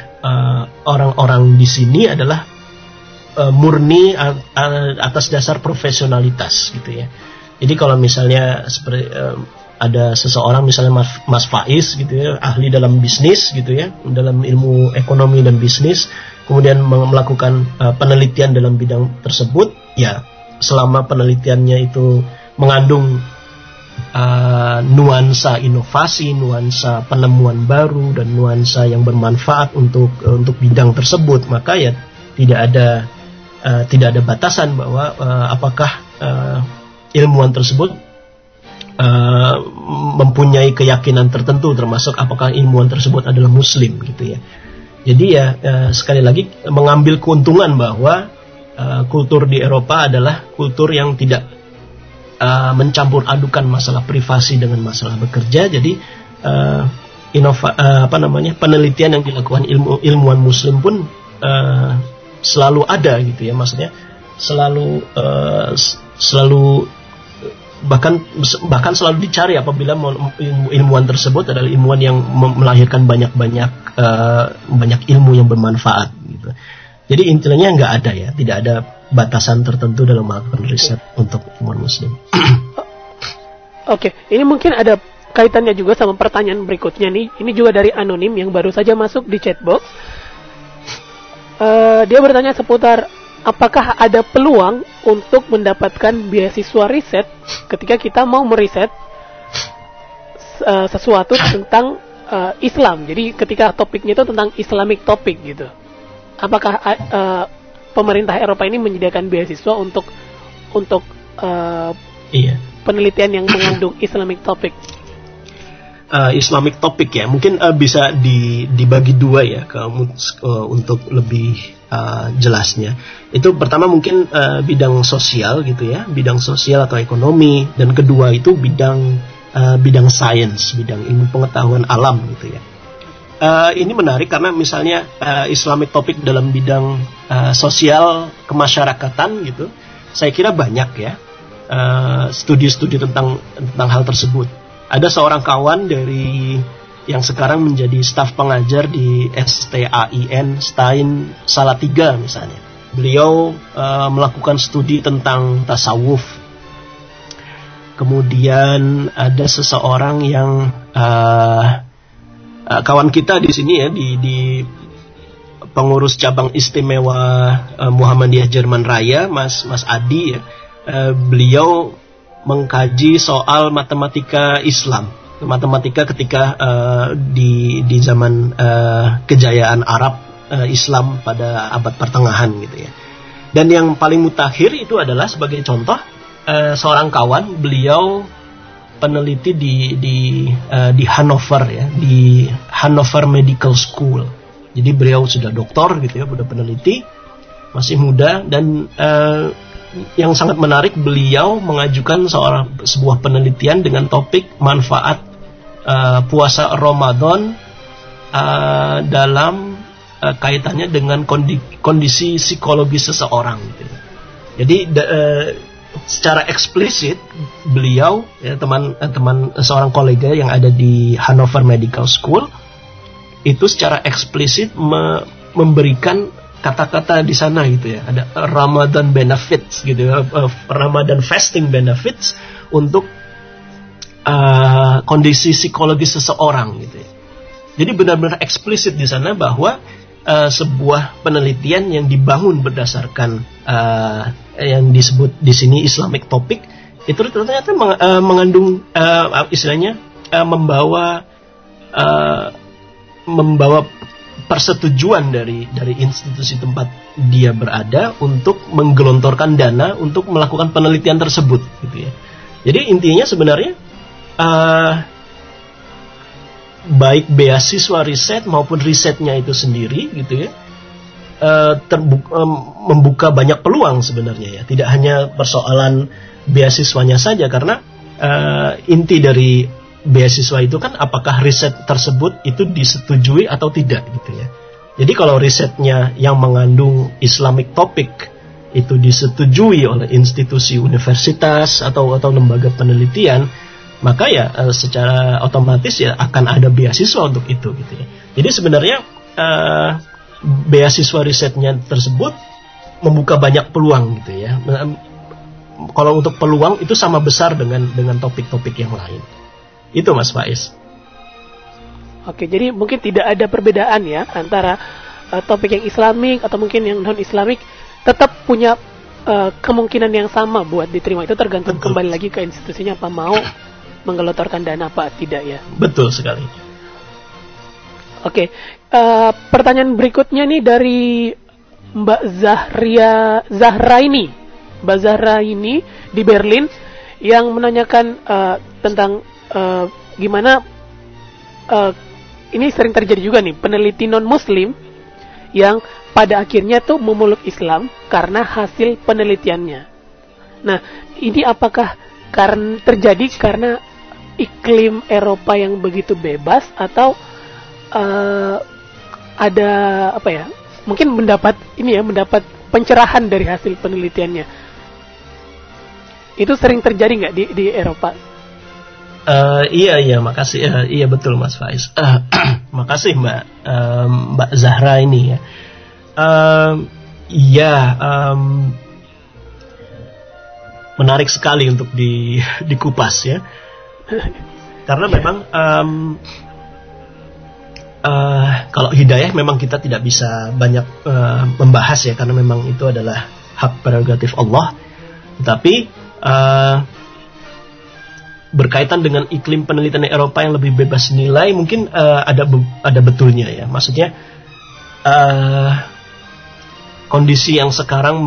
orang-orang di sini adalah murni atas dasar profesionalitas gitu ya. Jadi kalau misalnya seperti ada seseorang misalnya Mas Faiz gitu ya, ahli dalam bisnis gitu ya, dalam ilmu ekonomi dan bisnis, kemudian melakukan penelitian dalam bidang tersebut, ya selama penelitiannya itu mengandung nuansa inovasi, nuansa penemuan baru, dan nuansa yang bermanfaat untuk bidang tersebut, maka ya tidak ada batasan bahwa apakah ilmuwan tersebut mempunyai keyakinan tertentu, termasuk apakah ilmuwan tersebut adalah Muslim gitu ya. Jadi ya sekali lagi mengambil keuntungan bahwa kultur di Eropa adalah kultur yang tidak mencampur adukan masalah privasi dengan masalah bekerja. Jadi penelitian yang dilakukan ilmuwan Muslim pun selalu ada gitu ya, maksudnya selalu bahkan selalu dicari apabila ilmuwan tersebut adalah ilmuwan yang melahirkan banyak ilmu yang bermanfaat gitu. Jadi intinya nggak ada ya, tidak ada batasan tertentu dalam melakukan riset untuk ilmuwan Muslim. Oke, ini mungkin ada kaitannya juga sama pertanyaan berikutnya nih. Ini juga dari Anonim yang baru saja masuk di chatbox. Dia bertanya seputar apakah ada peluang untuk mendapatkan beasiswa riset ketika kita mau meriset sesuatu tentang Islam. Jadi ketika topiknya itu tentang Islamic topic gitu. Apakah pemerintah Eropa ini menyediakan beasiswa untuk penelitian yang mengandung Islamic topic? Islamic topic ya, mungkin bisa dibagi dua ya untuk lebih jelasnya. Itu pertama mungkin bidang sosial gitu ya, bidang sosial atau ekonomi, dan kedua itu bidang sains, bidang ilmu pengetahuan alam gitu ya. Ini menarik karena misalnya Islamic topic dalam bidang sosial kemasyarakatan gitu, saya kira banyak ya. studi-studi tentang hal tersebut. Ada seorang kawan dari yang sekarang menjadi staf pengajar di STAIN, Stein Salatiga misalnya. Beliau melakukan studi tentang tasawuf. Kemudian ada seseorang yang kawan kita di sini ya, di pengurus cabang istimewa Muhammadiyah Jerman Raya, Mas Adi ya. Beliau mengkaji soal matematika Islam, matematika ketika di zaman kejayaan Arab Islam pada abad pertengahan gitu ya. Dan yang paling mutakhir itu adalah sebagai contoh seorang kawan, beliau peneliti di Hannover ya, di Hannover Medical School. Jadi beliau sudah doktor gitu ya, sudah peneliti, masih muda, dan yang sangat menarik, beliau mengajukan sebuah penelitian dengan topik manfaat puasa Ramadan dalam kaitannya dengan kondisi psikologis seseorang gitu. Jadi secara eksplisit beliau ya, teman seorang kolega yang ada di Hannover Medical School itu secara eksplisit memberikan kata-kata di sana gitu ya, ada Ramadan benefits gitu ya, Ramadan fasting benefits untuk kondisi psikologis seseorang gitu ya. Jadi benar-benar eksplisit di sana bahwa sebuah penelitian yang dibangun berdasarkan yang disebut di sini Islamic topic itu ternyata mengandung istilahnya membawa persetujuan dari institusi tempat dia berada untuk menggelontorkan dana untuk melakukan penelitian tersebut gitu ya. Jadi intinya sebenarnya baik beasiswa riset maupun risetnya itu sendiri gitu ya, membuka banyak peluang sebenarnya ya. Tidak hanya persoalan beasiswanya saja, karena inti dari beasiswa itu kan apakah riset tersebut itu disetujui atau tidak gitu ya. Jadi kalau risetnya yang mengandung Islamic topic itu disetujui oleh institusi universitas atau lembaga penelitian, maka ya secara otomatis ya akan ada beasiswa untuk itu gitu ya. Jadi sebenarnya beasiswa risetnya tersebut membuka banyak peluang gitu ya. Kalau untuk peluang itu sama besar dengan topik-topik yang lain. Itu Mas Faiz. Oke, jadi mungkin tidak ada perbedaan ya antara topik yang Islamik atau mungkin yang non-Islamik, tetap punya kemungkinan yang sama buat diterima. Itu tergantung kembali lagi ke institusinya apa mau menggelontorkan dana apa tidak ya. Betul sekali. Oke, pertanyaan berikutnya nih dari Mbak Zahra ini di Berlin yang menanyakan tentang gimana ini sering terjadi juga nih, peneliti non-muslim yang pada akhirnya tuh memeluk Islam karena hasil penelitiannya. Nah, ini apakah terjadi karena iklim Eropa yang begitu bebas atau ada apa ya? Mungkin mendapat pencerahan dari hasil penelitiannya. Itu sering terjadi nggak di Eropa? Iya, makasih. Iya betul Mas Faiz. Makasih Mbak Zahra ini ya. Menarik sekali untuk dikupas ya. Karena memang kalau hidayah memang kita tidak bisa banyak membahas ya, karena memang itu adalah hak prerogatif Allah. Tetapi berkaitan dengan iklim penelitian Eropa yang lebih bebas nilai, mungkin ada betulnya ya. Maksudnya kondisi yang sekarang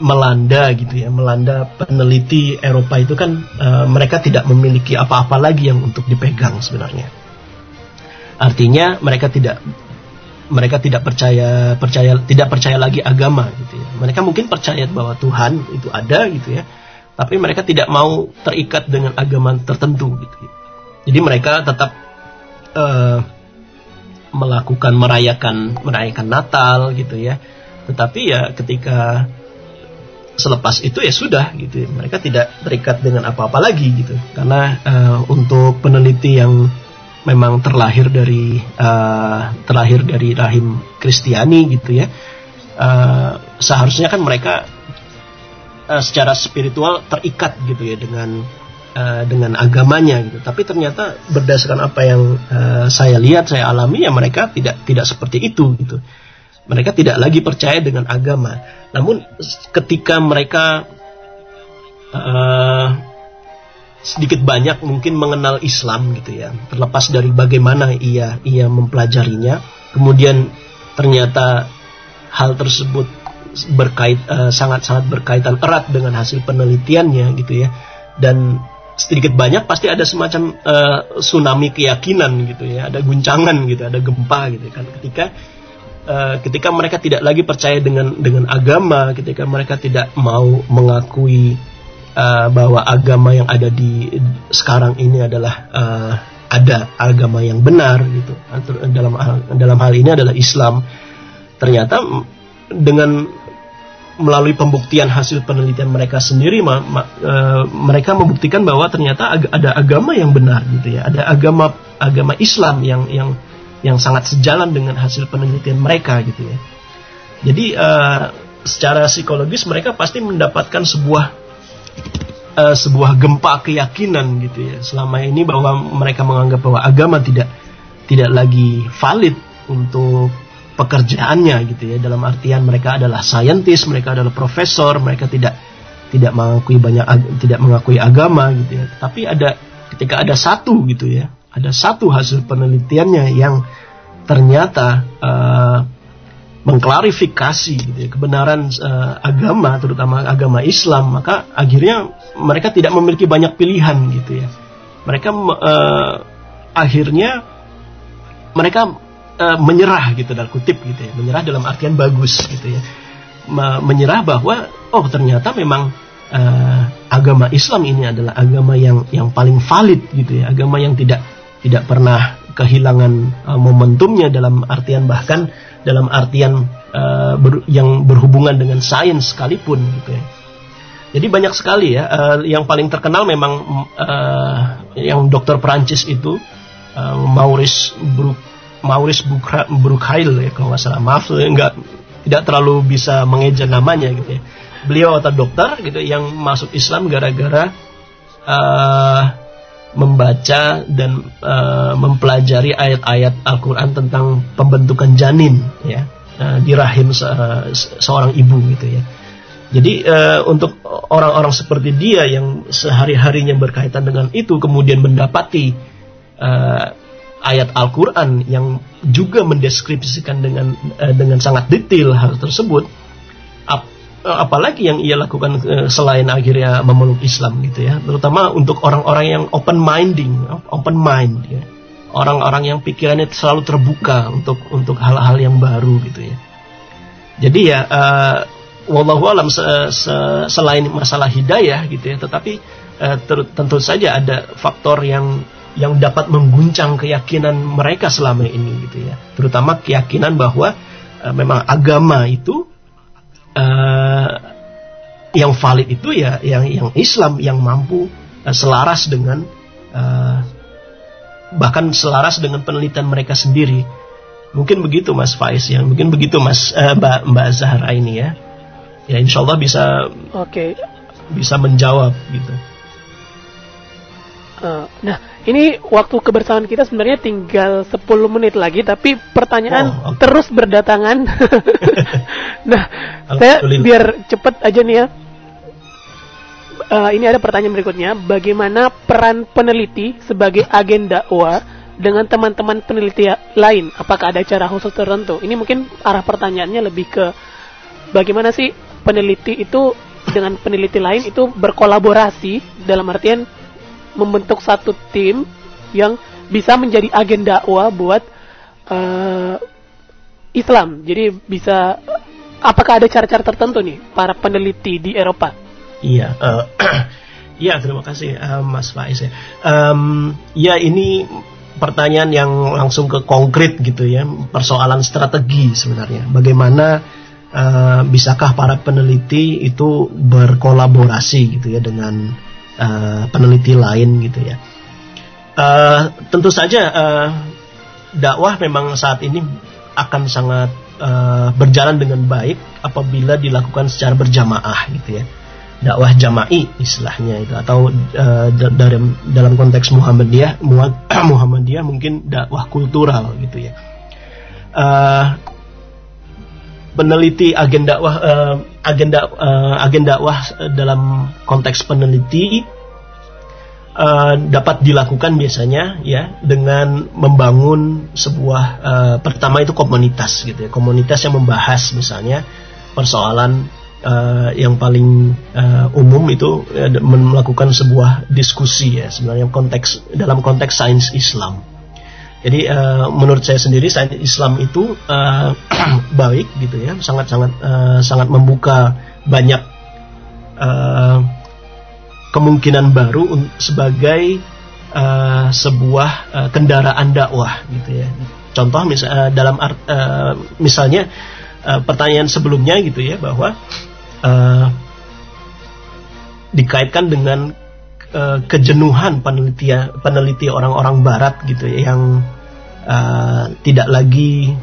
melanda gitu ya, melanda peneliti Eropa itu kan mereka tidak memiliki apa-apa lagi yang untuk dipegang sebenarnya. Artinya mereka tidak percaya lagi agama gitu ya. Mereka mungkin percaya bahwa Tuhan itu ada gitu ya, tapi mereka tidak mau terikat dengan agama tertentu gitu. Jadi mereka tetap merayakan Natal gitu ya. Tetapi ya ketika selepas itu ya sudah gitu. Mereka tidak terikat dengan apa-apa lagi gitu. Karena untuk peneliti yang memang terlahir dari rahim Kristiani gitu ya, seharusnya kan mereka secara spiritual terikat gitu ya dengan agamanya gitu. Tapi ternyata berdasarkan apa yang saya lihat, saya alami, ya mereka tidak seperti itu gitu. Mereka tidak lagi percaya dengan agama. Namun ketika mereka sedikit banyak mungkin mengenal Islam gitu ya, terlepas dari bagaimana ia mempelajarinya, kemudian ternyata hal tersebut sangat-sangat berkaitan erat dengan hasil penelitiannya gitu ya, dan sedikit banyak pasti ada semacam tsunami keyakinan gitu ya, ada guncangan gitu, ada gempa gitu kan, ketika mereka tidak lagi percaya dengan agama, ketika mereka tidak mau mengakui bahwa agama yang ada di sekarang ini adalah ada agama yang benar gitu. Dalam hal ini adalah Islam. Ternyata dengan melalui pembuktian hasil penelitian mereka sendiri, mereka membuktikan bahwa ternyata ada agama yang benar gitu ya, ada agama Islam yang sangat sejalan dengan hasil penelitian mereka gitu ya. Jadi secara psikologis mereka pasti mendapatkan sebuah gempa keyakinan gitu ya. Selama ini bahwa mereka menganggap bahwa agama tidak lagi valid untuk pekerjaannya gitu ya. Dalam artian mereka adalah saintis, mereka adalah profesor, mereka tidak mengakui agama gitu ya. Tapi ketika ada satu gitu ya, ada satu hasil penelitiannya yang ternyata mengklarifikasi gitu ya, kebenaran agama, terutama agama Islam, maka akhirnya mereka tidak memiliki banyak pilihan gitu ya. Mereka akhirnya menyerah gitu, dalam kutip gitu ya, menyerah dalam artian bagus gitu ya, menyerah bahwa ternyata memang agama Islam ini adalah agama yang paling valid gitu ya, agama yang tidak pernah kehilangan momentumnya, dalam artian bahkan dalam artian yang berhubungan dengan sains sekalipun gitu ya. Jadi banyak sekali ya, yang paling terkenal memang yang dokter Perancis itu, Maurice Bucaille ya, kalau nggak salah, maaf tidak terlalu bisa mengeja namanya gitu ya. Beliau atau dokter gitu yang masuk Islam gara-gara membaca dan mempelajari ayat-ayat Al-Quran tentang pembentukan janin ya, di rahim seorang ibu gitu ya. Jadi untuk orang-orang seperti dia yang sehari-harinya berkaitan dengan itu, kemudian mendapati ayat Al-Quran yang juga mendeskripsikan dengan sangat detail hal tersebut, apalagi yang ia lakukan selain akhirnya memeluk Islam gitu ya, terutama untuk orang-orang yang open mind ya, orang-orang yang pikirannya selalu terbuka untuk hal-hal yang baru gitu ya. Jadi ya wallahu alam, selain masalah hidayah gitu ya, tetapi tentu saja ada faktor yang dapat mengguncang keyakinan mereka selama ini gitu ya, terutama keyakinan bahwa memang agama itu yang valid itu ya yang Islam, yang mampu selaras dengan bahkan selaras dengan penelitian mereka sendiri. Mungkin begitu Mas Faiz ya, mungkin begitu Mbak Zahra ini ya. Ya insyaallah bisa menjawab gitu. Nah, ini waktu kebersamaan kita sebenarnya tinggal 10 menit lagi, tapi pertanyaan terus berdatangan. Nah, saya biar cepet aja nih ya. Ini ada pertanyaan berikutnya. Bagaimana peran peneliti sebagai agen dakwah dengan teman-teman peneliti lain? Apakah ada cara khusus tertentu? Ini mungkin arah pertanyaannya lebih ke bagaimana sih peneliti itu dengan peneliti lain itu berkolaborasi, dalam artian membentuk satu tim yang bisa menjadi agen dakwah buat Islam. Jadi bisa, apakah ada cara-cara tertentu nih para peneliti di Eropa? Iya, iya terima kasih Mas Faiz ya. Ya ini pertanyaan yang langsung ke konkret gitu ya, persoalan strategi sebenarnya. Bagaimana bisakah para peneliti itu berkolaborasi gitu ya dengan peneliti lain gitu ya. Tentu saja dakwah memang saat ini akan sangat berjalan dengan baik apabila dilakukan secara berjamaah gitu ya. Dakwah jama'i istilahnya itu, atau dalam konteks Muhammadiyah mungkin dakwah kultural gitu ya. Peneliti agen dakwah dalam konteks peneliti dapat dilakukan biasanya ya dengan membangun sebuah pertama itu komunitas gitu ya, komunitas yang membahas misalnya persoalan yang paling umum itu melakukan sebuah diskusi ya, sebenarnya dalam konteks sains Islam. Jadi menurut saya sendiri sains Islam itu baik gitu ya, sangat membuka banyak kemungkinan baru sebagai sebuah kendaraan dakwah gitu ya. Contoh misalnya pertanyaan sebelumnya gitu ya, bahwa dikaitkan dengan kejenuhan peneliti orang-orang Barat gitu ya, yang tidak lagi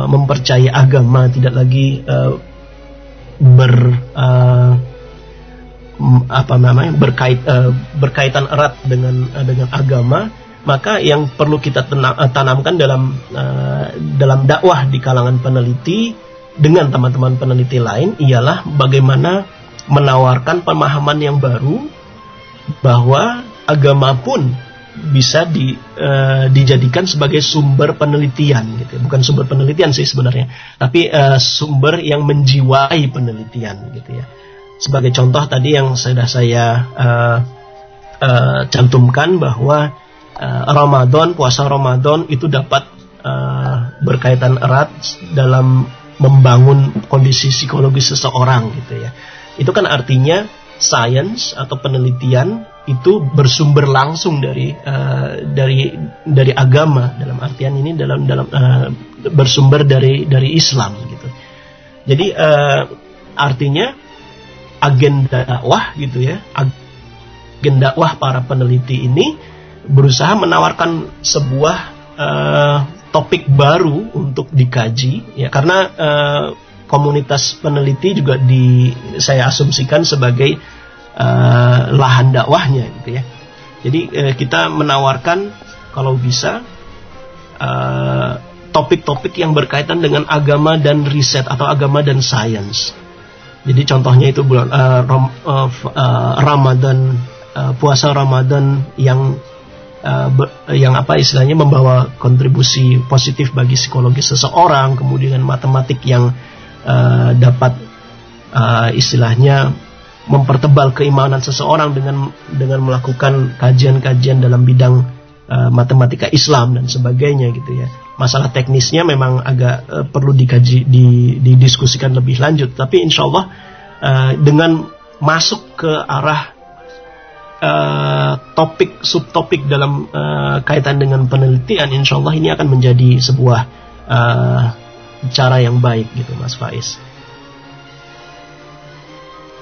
mempercayai agama, tidak lagi berkaitan erat dengan agama. Maka yang perlu kita tanamkan dalam dakwah di kalangan peneliti dengan teman-teman peneliti lain ialah bagaimana menawarkan pemahaman yang baru bahwa agama pun bisa dijadikan sebagai sumber penelitian gitu. Bukan sumber penelitian sih sebenarnya, tapi sumber yang menjiwai penelitian gitu ya. Sebagai contoh tadi yang sudah saya cantumkan bahwa puasa Ramadan itu dapat berkaitan erat dalam membangun kondisi psikologis seseorang gitu ya. Itu kan artinya sains atau penelitian itu bersumber langsung dari agama, dalam artian ini dalam bersumber dari Islam gitu. Jadi artinya agen dakwah gitu ya, agen dakwah para peneliti ini berusaha menawarkan sebuah topik baru untuk dikaji ya, karena komunitas peneliti juga saya asumsikan sebagai lahan dakwahnya gitu ya. Jadi kita menawarkan kalau bisa topik-topik yang berkaitan dengan agama dan riset atau agama dan sains. Jadi contohnya itu bulan Ramadan, puasa Ramadan yang istilahnya membawa kontribusi positif bagi psikologi seseorang, kemudian matematik yang dapat istilahnya mempertebal keimanan seseorang dengan melakukan kajian-kajian dalam bidang matematika Islam dan sebagainya gitu ya. Masalah teknisnya memang agak perlu dikaji, didiskusikan lebih lanjut, tapi insya Allah dengan masuk ke arah topik subtopik dalam kaitan dengan penelitian, insya Allah ini akan menjadi sebuah cara yang baik gitu, Mas Faiz.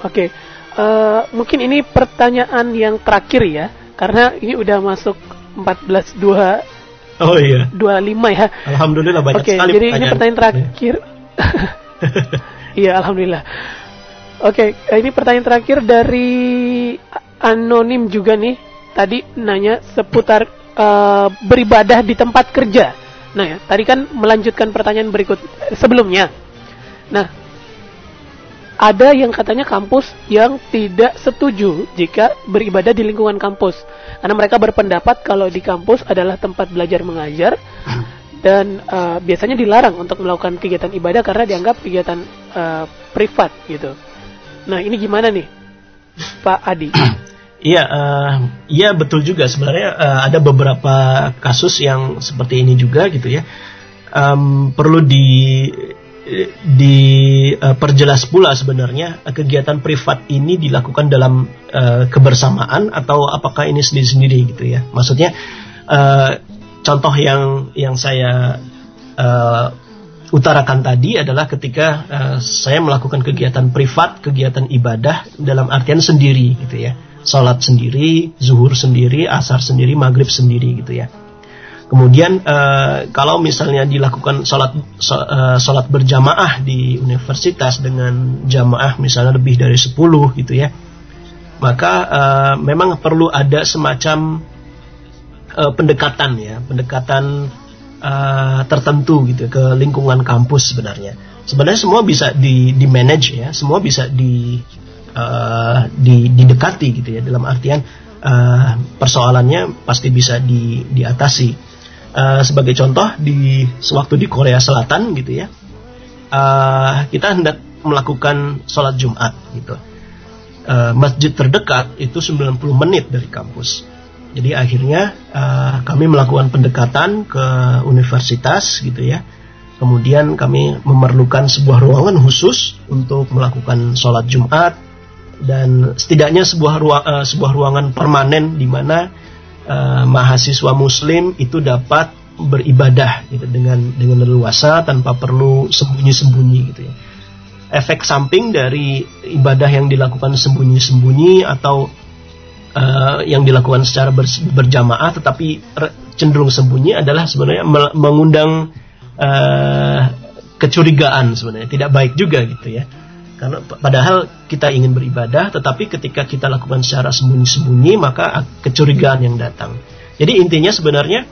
Oke, mungkin ini pertanyaan yang terakhir ya, karena ini udah masuk 14.2. Oh iya. 25 ya. Alhamdulillah banyak sekali. Jadi ini pertanyaan terakhir. Iya, alhamdulillah. Oke, ini pertanyaan terakhir dari anonim juga nih. Tadi nanya seputar beribadah di tempat kerja. Nah, ya, tadi kan melanjutkan pertanyaan berikut sebelumnya. Nah, ada yang katanya kampus yang tidak setuju jika beribadah di lingkungan kampus, karena mereka berpendapat kalau di kampus adalah tempat belajar mengajar dan biasanya dilarang untuk melakukan kegiatan ibadah karena dianggap kegiatan privat gitu. Nah, ini gimana nih, Pak Adi? Iya betul juga sebenarnya ada beberapa kasus yang seperti ini juga gitu ya. Perlu diperjelas pula sebenarnya kegiatan privat ini dilakukan dalam kebersamaan atau apakah ini sendiri-sendiri gitu ya. Maksudnya contoh yang saya utarakan tadi adalah ketika saya melakukan kegiatan privat, kegiatan ibadah dalam artian sendiri gitu ya. Salat sendiri, zuhur sendiri, asar sendiri, maghrib sendiri gitu ya. Kemudian kalau misalnya dilakukan salat berjamaah di universitas dengan jamaah misalnya lebih dari 10 gitu ya, maka memang perlu ada semacam pendekatan tertentu gitu ke lingkungan kampus sebenarnya. Sebenarnya semua bisa di manage ya, semua bisa didekati gitu ya, dalam artian persoalannya pasti bisa diatasi. Sebagai contoh sewaktu di Korea Selatan gitu ya, kita hendak melakukan sholat Jumat gitu. Masjid terdekat itu 90 menit dari kampus. Jadi akhirnya kami melakukan pendekatan ke universitas gitu ya. Kemudian kami memerlukan sebuah ruangan khusus untuk melakukan sholat Jumat, dan setidaknya sebuah ruangan permanen di mana mahasiswa Muslim itu dapat beribadah gitu dengan leluasa tanpa perlu sembunyi-sembunyi gitu ya. Efek samping dari ibadah yang dilakukan sembunyi-sembunyi atau yang dilakukan secara berjamaah tetapi cenderung sembunyi adalah sebenarnya mengundang kecurigaan, sebenarnya tidak baik juga gitu ya. Karena padahal kita ingin beribadah, tetapi ketika kita lakukan secara sembunyi-sembunyi maka kecurigaan yang datang. Jadi intinya sebenarnya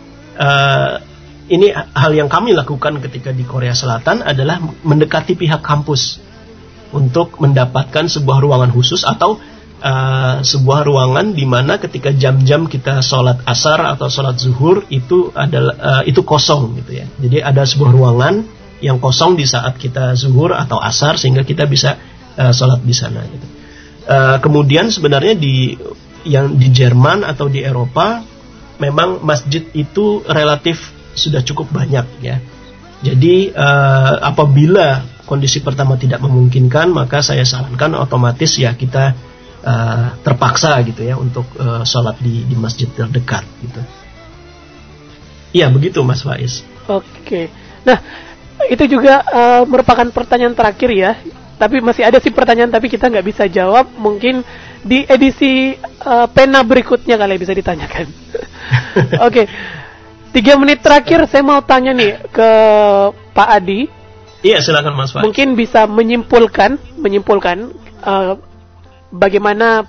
ini hal yang kami lakukan ketika di Korea Selatan adalah mendekati pihak kampus untuk mendapatkan sebuah ruangan khusus atau sebuah ruangan di mana ketika jam-jam kita sholat asar atau sholat zuhur itu adalah itu kosong gitu ya. Jadi ada sebuah ruangan yang kosong di saat kita zuhur atau asar sehingga kita bisa sholat di sana gitu. Kemudian sebenarnya di Jerman atau di Eropa memang masjid itu relatif sudah cukup banyak ya. Jadi apabila kondisi pertama tidak memungkinkan, maka saya sarankan otomatis ya kita terpaksa gitu ya untuk sholat di masjid terdekat gitu. Iya begitu Mas Faiz. Oke. Nah itu juga merupakan pertanyaan terakhir ya. Tapi masih ada sih pertanyaan tapi kita nggak bisa jawab. Mungkin di edisi pena berikutnya kali bisa ditanyakan. Oke. 3 menit terakhir saya mau tanya nih ke Pak Adi. Iya silakan Mas Faiz. Mungkin bisa menyimpulkan bagaimana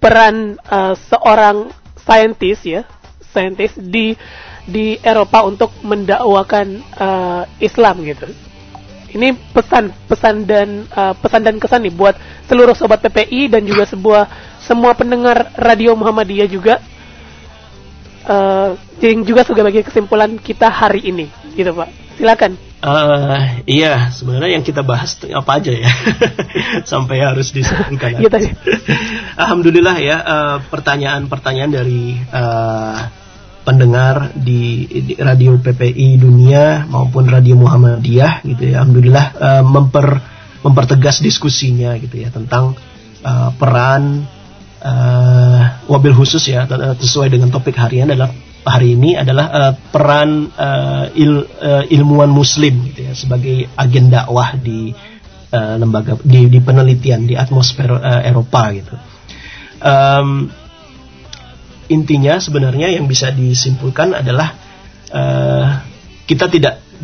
peran seorang saintis di Eropa untuk mendakwakan Islam gitu. Ini pesan dan kesan nih buat seluruh sobat PPI dan juga semua pendengar Radio Muhammadiyah juga. Jadi juga sebagai kesimpulan kita hari ini gitu Pak. Silakan. Iya, sebenarnya yang kita bahas apa aja ya, sampai harus disebutkan. Alhamdulillah ya, pertanyaan-pertanyaan dari pendengar di Radio PPI Dunia maupun Radio Muhammadiyah gitu ya, alhamdulillah mempertegas diskusinya gitu ya tentang peran wabil khusus ya, sesuai dengan topik hari ini adalah peran ilmuwan Muslim gitu ya sebagai agen dakwah di lembaga di penelitian di atmosfer Eropa gitu. Intinya sebenarnya yang bisa disimpulkan adalah kita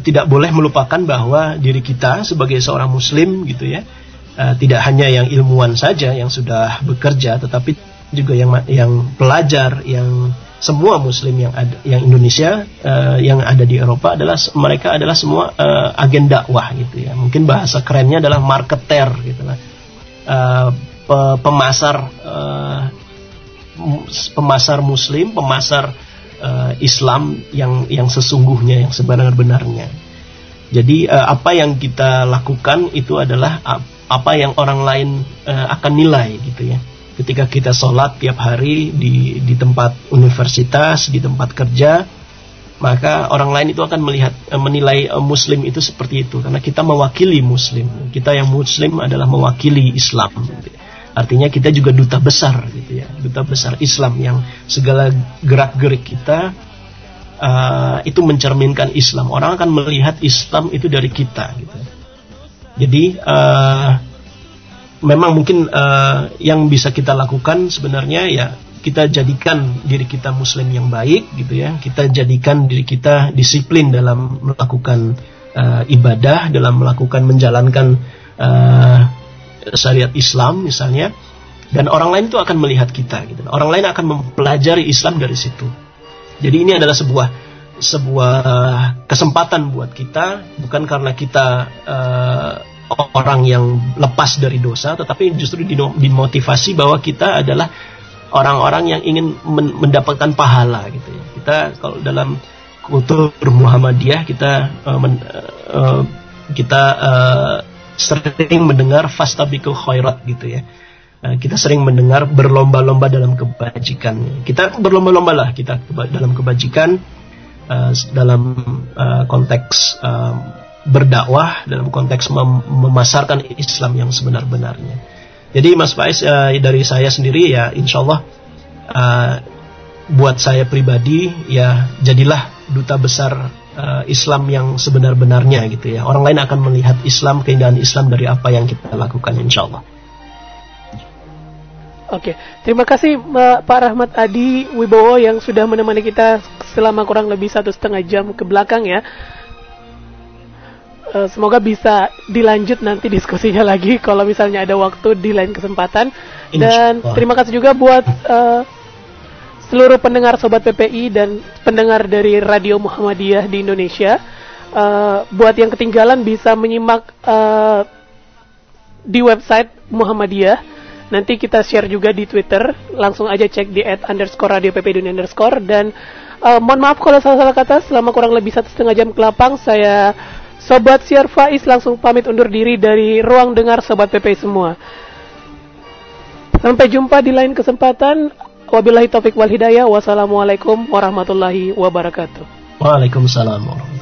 tidak boleh melupakan bahwa diri kita sebagai seorang Muslim gitu ya, tidak hanya yang ilmuwan saja yang sudah bekerja, tetapi juga yang pelajar, yang semua Muslim yang Indonesia yang ada di Eropa mereka adalah semua agen dakwah gitu ya. Mungkin bahasa kerennya adalah marketer gitu lah, pemasar Muslim, pemasar Islam yang sesungguhnya, yang sebenar-benarnya. Jadi apa yang kita lakukan itu adalah apa yang orang lain akan nilai gitu ya. Ketika kita sholat tiap hari di tempat universitas, di tempat kerja, maka orang lain itu akan menilai Muslim itu seperti itu, karena kita mewakili Muslim. Kita yang Muslim adalah mewakili Islam. Artinya kita juga duta besar gitu ya, duta besar Islam yang segala gerak-gerik kita itu mencerminkan Islam. Orang akan melihat Islam itu dari kita gitu. Jadi memang mungkin yang bisa kita lakukan sebenarnya ya kita jadikan diri kita muslim yang baik gitu ya. Kita jadikan diri kita disiplin dalam melakukan ibadah, dalam melakukan menjalankan syariat Islam misalnya, dan orang lain itu akan melihat kita gitu. Orang lain akan mempelajari Islam dari situ. Jadi ini adalah sebuah kesempatan buat kita, bukan karena kita orang yang lepas dari dosa, tetapi justru dimotivasi bahwa kita adalah orang-orang yang ingin mendapatkan pahala gitu ya. Kita kalau dalam kultur Muhammadiyah kita sering mendengar fastabiqul khairat gitu ya. Kita sering mendengar berlomba-lomba dalam kebajikan. Kita berlomba-lomba lah kita dalam kebajikan, dalam konteks berdakwah, dalam konteks memasarkan Islam yang sebenar-benarnya. Jadi Mas Faiz, dari saya sendiri ya insya Allah buat saya pribadi ya jadilah duta besar Islam yang sebenar-benarnya gitu ya. Orang lain akan melihat Islam, keindahan Islam dari apa yang kita lakukan insya Allah. Oke, terima kasih Pak Rahmat Adi Wibowo yang sudah menemani kita selama kurang lebih 1,5 jam ke belakang ya. Semoga bisa dilanjut nanti diskusinya lagi kalau misalnya ada waktu di lain kesempatan. Dan terima kasih juga buat seluruh pendengar Sobat PPI dan pendengar dari Radio Muhammadiyah di Indonesia. Buat yang ketinggalan bisa menyimak di website Muhammadiyah. Nanti kita share juga di Twitter. Langsung aja cek di @_radio_pp_dunia_ dan mohon maaf kalau salah kata. Selama kurang lebih 1,5 jam ke lapang, saya Sobat Syiar Faiz langsung pamit undur diri dari ruang dengar Sobat PP semua. Sampai jumpa di lain kesempatan. Wabillahi taufik wal hidayah. Wassalamualaikum warahmatullahi wabarakatuh. Waalaikumsalam warahmatullahi.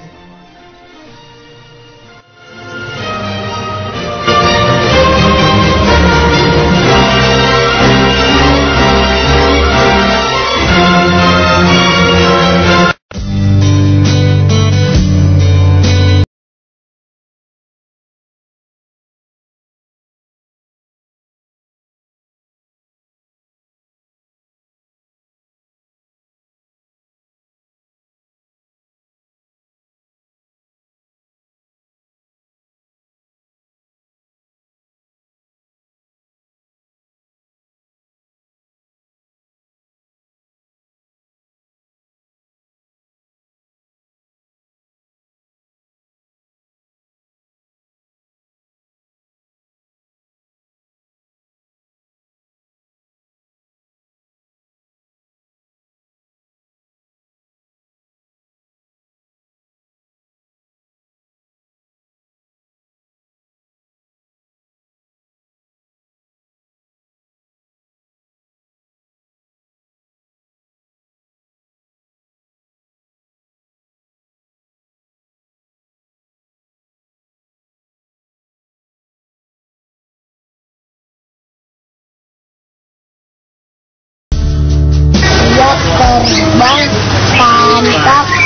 Korban pantap